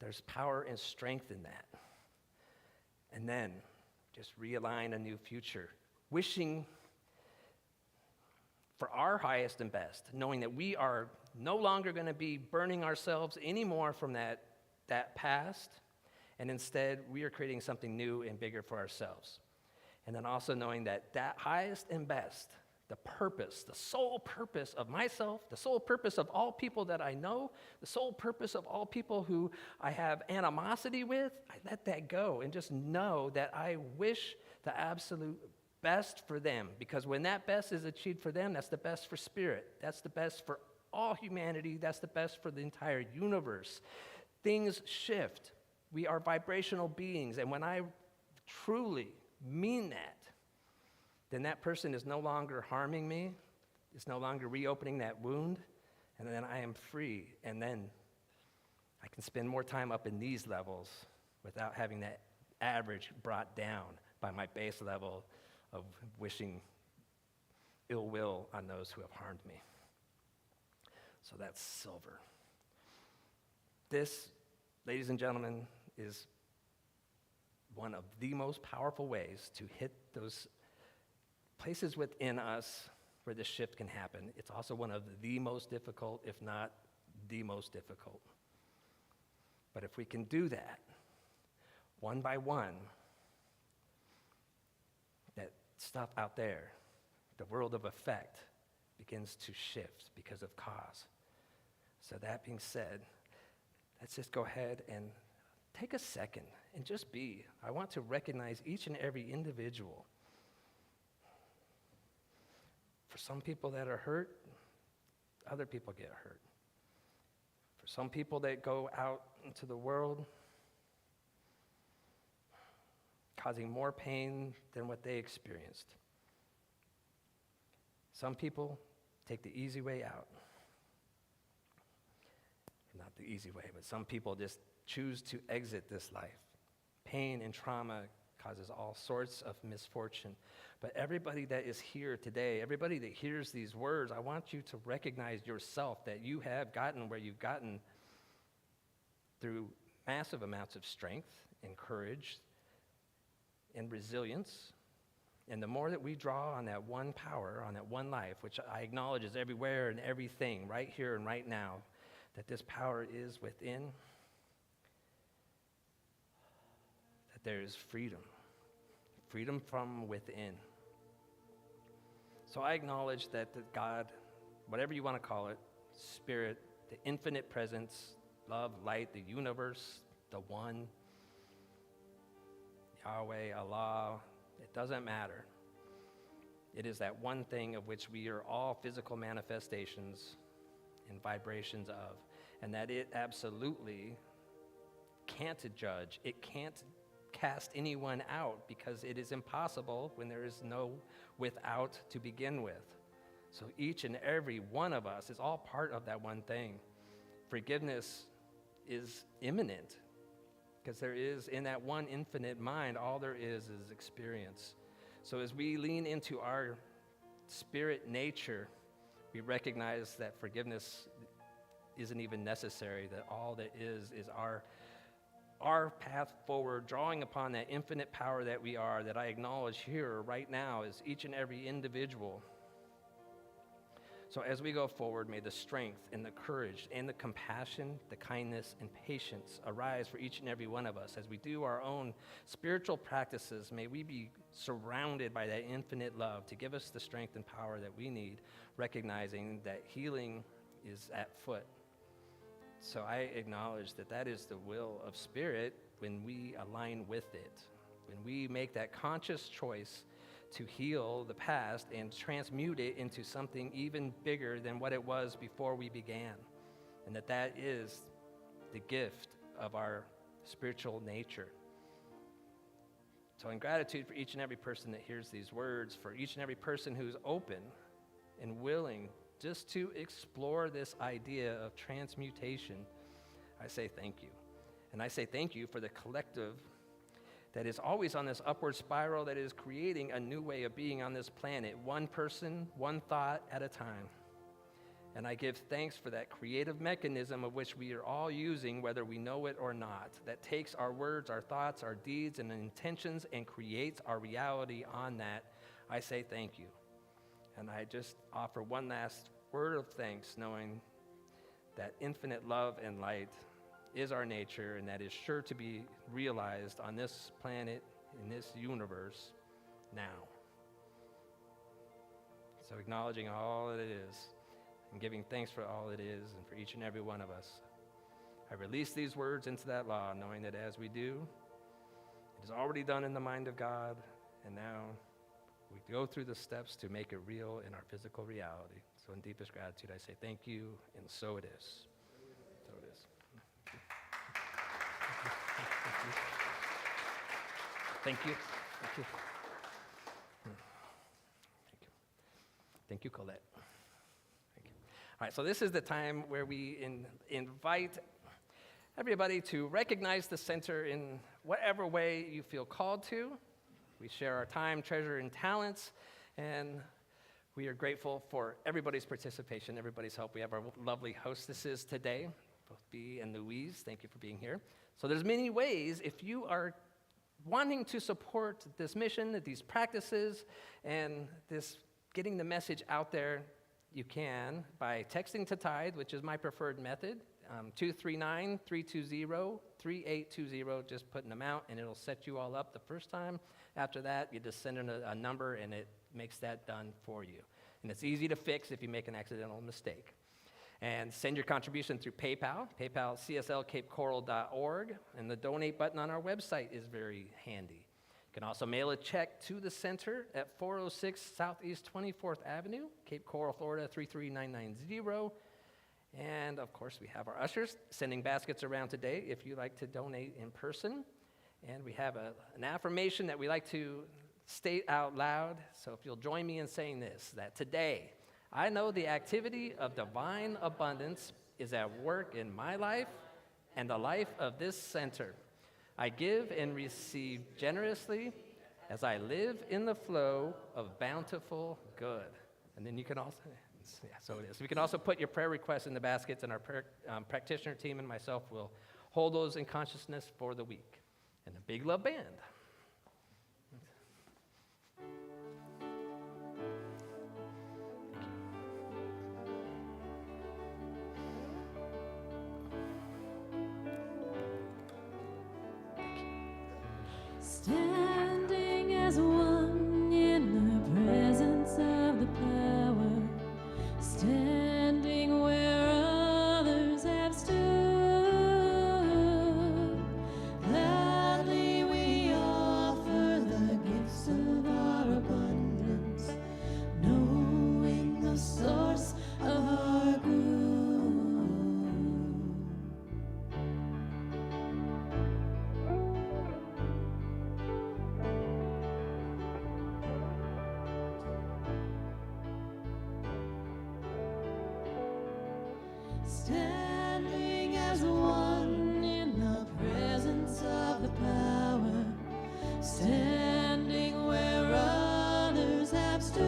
there's power and strength in that. And then just realign a new future, wishing for our highest and best, knowing that we are no longer going to be burning ourselves anymore from that past, and instead we are creating something new and bigger for ourselves. And then also knowing that highest and best, the purpose, the sole purpose of myself, the sole purpose of all people that I know, the sole purpose of all people who I have animosity with, I let that go and just know that I wish the absolute best for them, because when that best is achieved for them, that's the best for spirit. That's the best for all humanity. That's the best for the entire universe. Things shift. We are vibrational beings, and when I truly mean that, then that person is no longer harming me, is no longer reopening that wound, and then I am free, and then I can spend more time up in these levels without having that average brought down by my base level of wishing ill will on those who have harmed me. So that's silver. This, ladies and gentlemen, is one of the most powerful ways to hit those places within us where this shift can happen. It's also one of the most difficult, if not the most difficult. But if we can do that, one by one, that stuff out there, the world of effect, begins to shift because of cause. So that being said, let's just go ahead and take a second and just be. I want to recognize each and every individual. For some people that are hurt, other people get hurt. For some people that go out into the world, causing more pain than what they experienced. Some people take the easy way out. Not the easy way, but some people just choose to exit this life. Pain and trauma causes all sorts of misfortune. But everybody that is here today, everybody that hears these words, I want you to recognize yourself that you have gotten where you've gotten through massive amounts of strength and courage and resilience. And the more that we draw on that one power, on that one life, which I acknowledge is everywhere and everything, right here and right now, that this power is within, that there is freedom, freedom from within. So I acknowledge that the God, whatever you want to call it, Spirit, the infinite presence, love, light, the universe, the one, Yahweh, Allah, it doesn't matter. It is that one thing of which we are all physical manifestations and vibrations of, and that it absolutely can't judge. It can't cast anyone out because it is impossible when there is no without to begin with. So each and every one of us is all part of that one thing. Forgiveness is imminent because there is, in that one infinite mind, all there is experience. So as we lean into our spirit nature, we recognize that forgiveness isn't even necessary, that all that is our path forward, drawing upon that infinite power that we are, that I acknowledge here right now is each and every individual. So as we go forward, may the strength and the courage and the compassion, the kindness and patience arise for each and every one of us. As we do our own spiritual practices, may we be surrounded by that infinite love to give us the strength and power that we need, recognizing that healing is at foot. So I acknowledge that that is the will of Spirit when we align with it, when we make that conscious choice to heal the past and transmute it into something even bigger than what it was before we began. And that is the gift of our spiritual nature. So in gratitude for each and every person that hears these words, for each and every person who's open and willing just to explore this idea of transmutation, I say thank you. And I say thank you for the collective that is always on this upward spiral that is creating a new way of being on this planet, one person, one thought at a time. And I give thanks for that creative mechanism of which we are all using, whether we know it or not, that takes our words, our thoughts, our deeds, and intentions and creates our reality on that. I say thank you. And I just offer one last word of thanks, knowing that infinite love and light is our nature, and that is sure to be realized on this planet, in this universe, now. So acknowledging all that it is, and giving thanks for all it is, and for each and every one of us, I release these words into that law, knowing that as we do, it is already done in the mind of God, and now we go through the steps to make it real in our physical reality. So in deepest gratitude, I say thank you, and so it is. So it is. Thank you. Thank you. Thank you, Colette. Thank you. All right, so this is the time where we invite everybody to recognize the center in whatever way you feel called to. We share our time, treasure, and talents, and we are grateful for everybody's participation, everybody's help. We have our lovely hostesses today, both Bea and Louise. Thank you for being here. So there's many ways, if you are wanting to support this mission, these practices, and this getting the message out there, you can by texting to Tithe, which is my preferred method, 239-320-3820. Just put an amount, and it'll set you all up the first time. After that, you just send in a number, and it makes that done for you. And it's easy to fix if you make an accidental mistake. And send your contribution through PayPal, CSL-CapeCoral.org, and the donate button on our website is very handy. You can also mail a check to the center at 406 Southeast 24th Avenue, Cape Coral, Florida 33990. And of course, we have our ushers sending baskets around today if you like to donate in person. And we have an affirmation that we like to state out loud. So if you'll join me in saying this, that today, I know the activity of divine abundance is at work in my life and the life of this center. I give and receive generously as I live in the flow of bountiful good. And then you can also, yeah, so it is. We can also put your prayer requests in the baskets, and our practitioner team and myself will hold those in consciousness for the week. And the Big Love Band. Standing as one in the presence of the power, standing where others have stood. Gladly we offer the gifts of our abundance, knowing the source of our good. Standing as one in the presence of the power, standing where others have stood.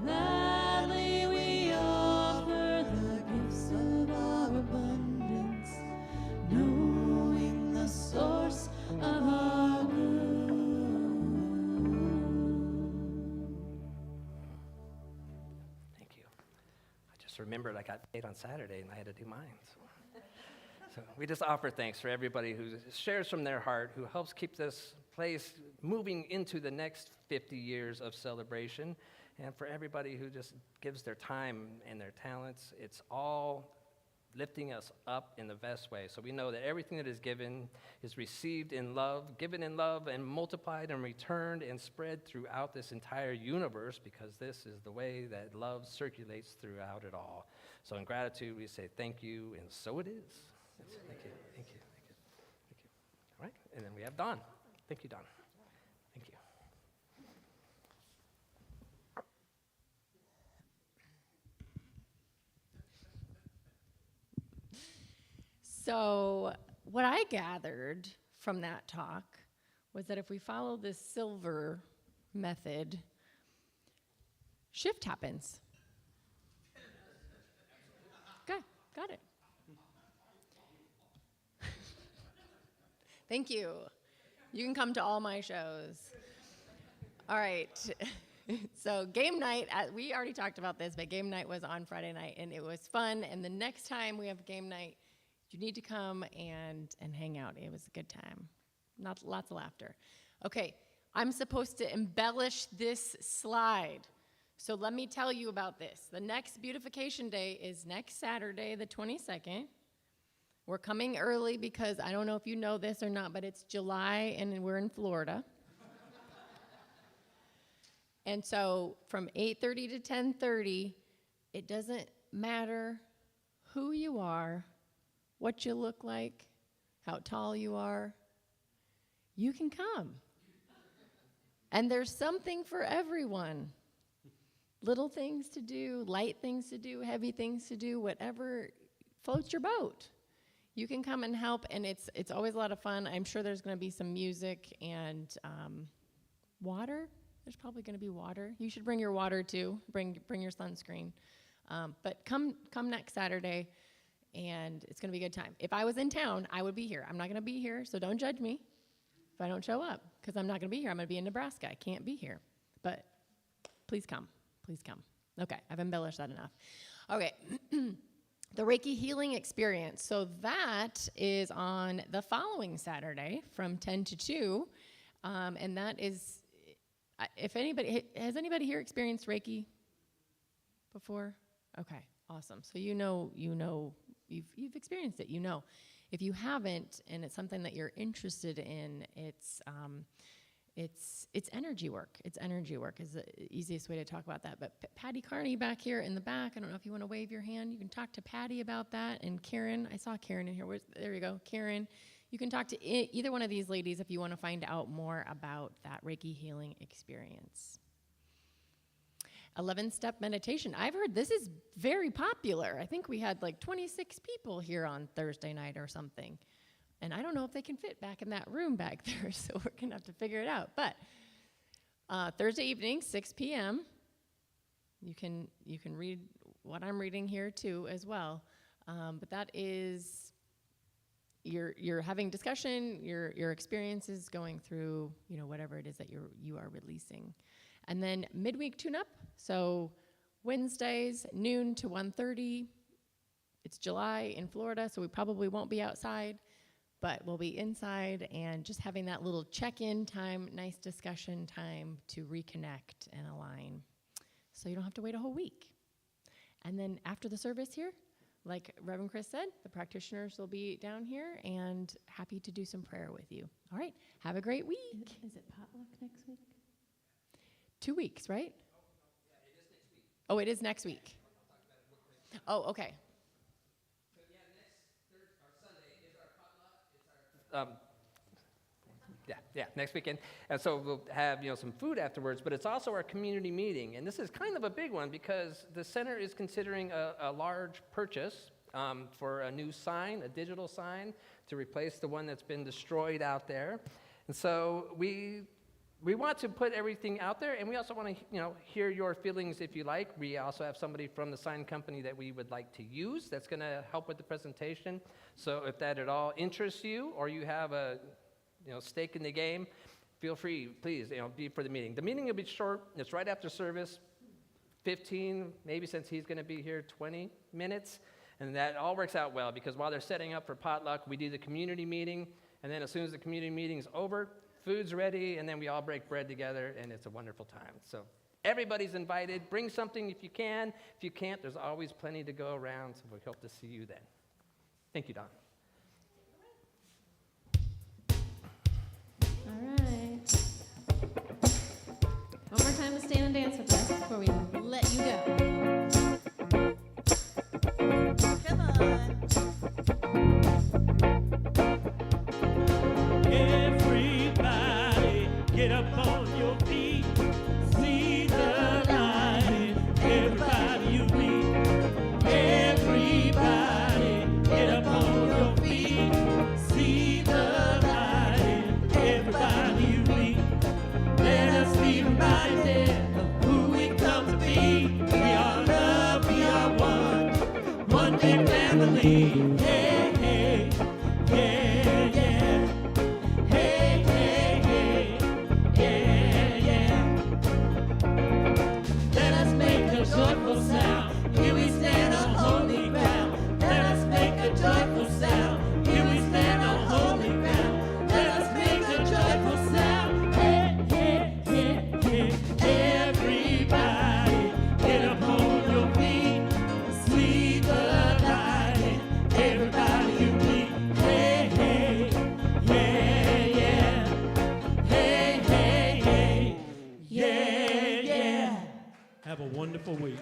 Gladly we offer the gifts of our abundance, knowing the source of our good. Thank you. I just remembered I got paid on Saturday and I had to do mine. So we just offer thanks for everybody who shares from their heart, who helps keep this place moving into the next 50 years of celebration, and for everybody who just gives their time and their talents. It's all lifting us up in the best way. So we know that everything that is given is received in love, given in love, and multiplied and returned and spread throughout this entire universe, because this is the way that love circulates throughout it all. So in gratitude, we say thank you, and so it is. Yes, thank you, thank you, thank you, thank you. All right, and then we have Don. Thank you, Don. Thank you. So, what I gathered from that talk was that if we follow this silver method, shift happens. Okay, got it. Thank you. You can come to all my shows. All right. So game night, we already talked about this, but game night was on Friday night, and it was fun. And the next time we have game night, you need to come and hang out. It was a good time. Lots of laughter. Okay, I'm supposed to embellish this slide. So let me tell you about this. The next beautification day is next Saturday, the 22nd. We're coming early because I don't know if you know this or not, but it's July and we're in Florida. And so from 8:30 to 10:30, it doesn't matter who you are, what you look like, how tall you are, you can come. And there's something for everyone. Little things to do, light things to do, heavy things to do, whatever floats your boat. You can come and help, and it's always a lot of fun. I'm sure there's going to be some music and water. There's probably going to be water. You should bring your water too. Bring your sunscreen. But come next Saturday, and it's going to be a good time. If I was in town, I would be here. I'm not going to be here, so don't judge me if I don't show up, because I'm not going to be here. I'm going to be in Nebraska. I can't be here. But please come. Please come. Okay, I've embellished that enough. Okay, the Reiki Healing Experience. So that is on the following Saturday from 10 to 2. And that is, if anybody, has anybody here experienced Reiki before? Okay, awesome. So you've experienced it, you know. If you haven't, and it's something that you're interested in, it's energy work. It's energy work is the easiest way to talk about that. But Patty Carney back here in the back, I don't know if you want to wave your hand. You can talk to Patty about that. And Karen, I saw Karen in here. There you go, Karen. You can talk to either one of these ladies if you want to find out more about that Reiki healing experience. 11-step meditation. I've heard this is very popular. I think we had like 26 people here on Thursday night or something. And I don't know if they can fit back in that room back there, so we're going to have to figure it out. But Thursday evening, 6 p.m., you can read what I'm reading here too as well. But that is, you're having discussion, your experiences going through, whatever it is that you are releasing. And then midweek tune-up, so Wednesdays, noon to 1:30. It's July in Florida, so we probably won't be outside, but we'll be inside and just having that little check-in time, nice discussion time to reconnect and align. So you don't have to wait a whole week. And then after the service here, like Reverend Chris said, the practitioners will be down here and happy to do some prayer with you. All right, have a great week. Is it potluck next week? 2 weeks, right? Oh, it is next week. Oh, okay. Next weekend. And so we'll have, some food afterwards, but it's also our community meeting. And this is kind of a big one because the center is considering a large purchase for a new sign, a digital sign, to replace the one that's been destroyed out there. And so we want to put everything out there, and we also want to, hear your feelings if you like. We also have somebody from the sign company that we would like to use that's going to help with the presentation. So if that at all interests you, or you have a stake in the game, feel free, please, be for the meeting. The meeting will be short. It's right after service, 15, maybe since he's going to be here, 20 minutes. And that all works out well because while they're setting up for potluck, we do the community meeting. And then as soon as the community meeting's over, food's ready, and then we all break bread together, and it's a wonderful time. So everybody's invited. Bring something if you can. If you can't, there's always plenty to go around, so we hope to see you then. Thank you, Don. All right. One more time to stand and dance with us before we let you go. Come on. Everybody, get up on your feet. See the light in everybody you meet. Everybody, get up on your feet. See the light in everybody you meet. Let us be reminded of who we come to be. We are love, we are one big family. Hey, hey, yeah, yeah. Hey, hey, hey, yeah, yeah. Let us make a joyful sound. Here we stand on holy ground. Let us make a joyful sound. Here we stand on holy ground. Let us make a joyful sound. Hey, hey, hey, hey. Everybody, get up on your feet. See the light in everybody you meet. Hey, hey, yeah, yeah. Hey, hey, hey, yeah, yeah. Have a wonderful week.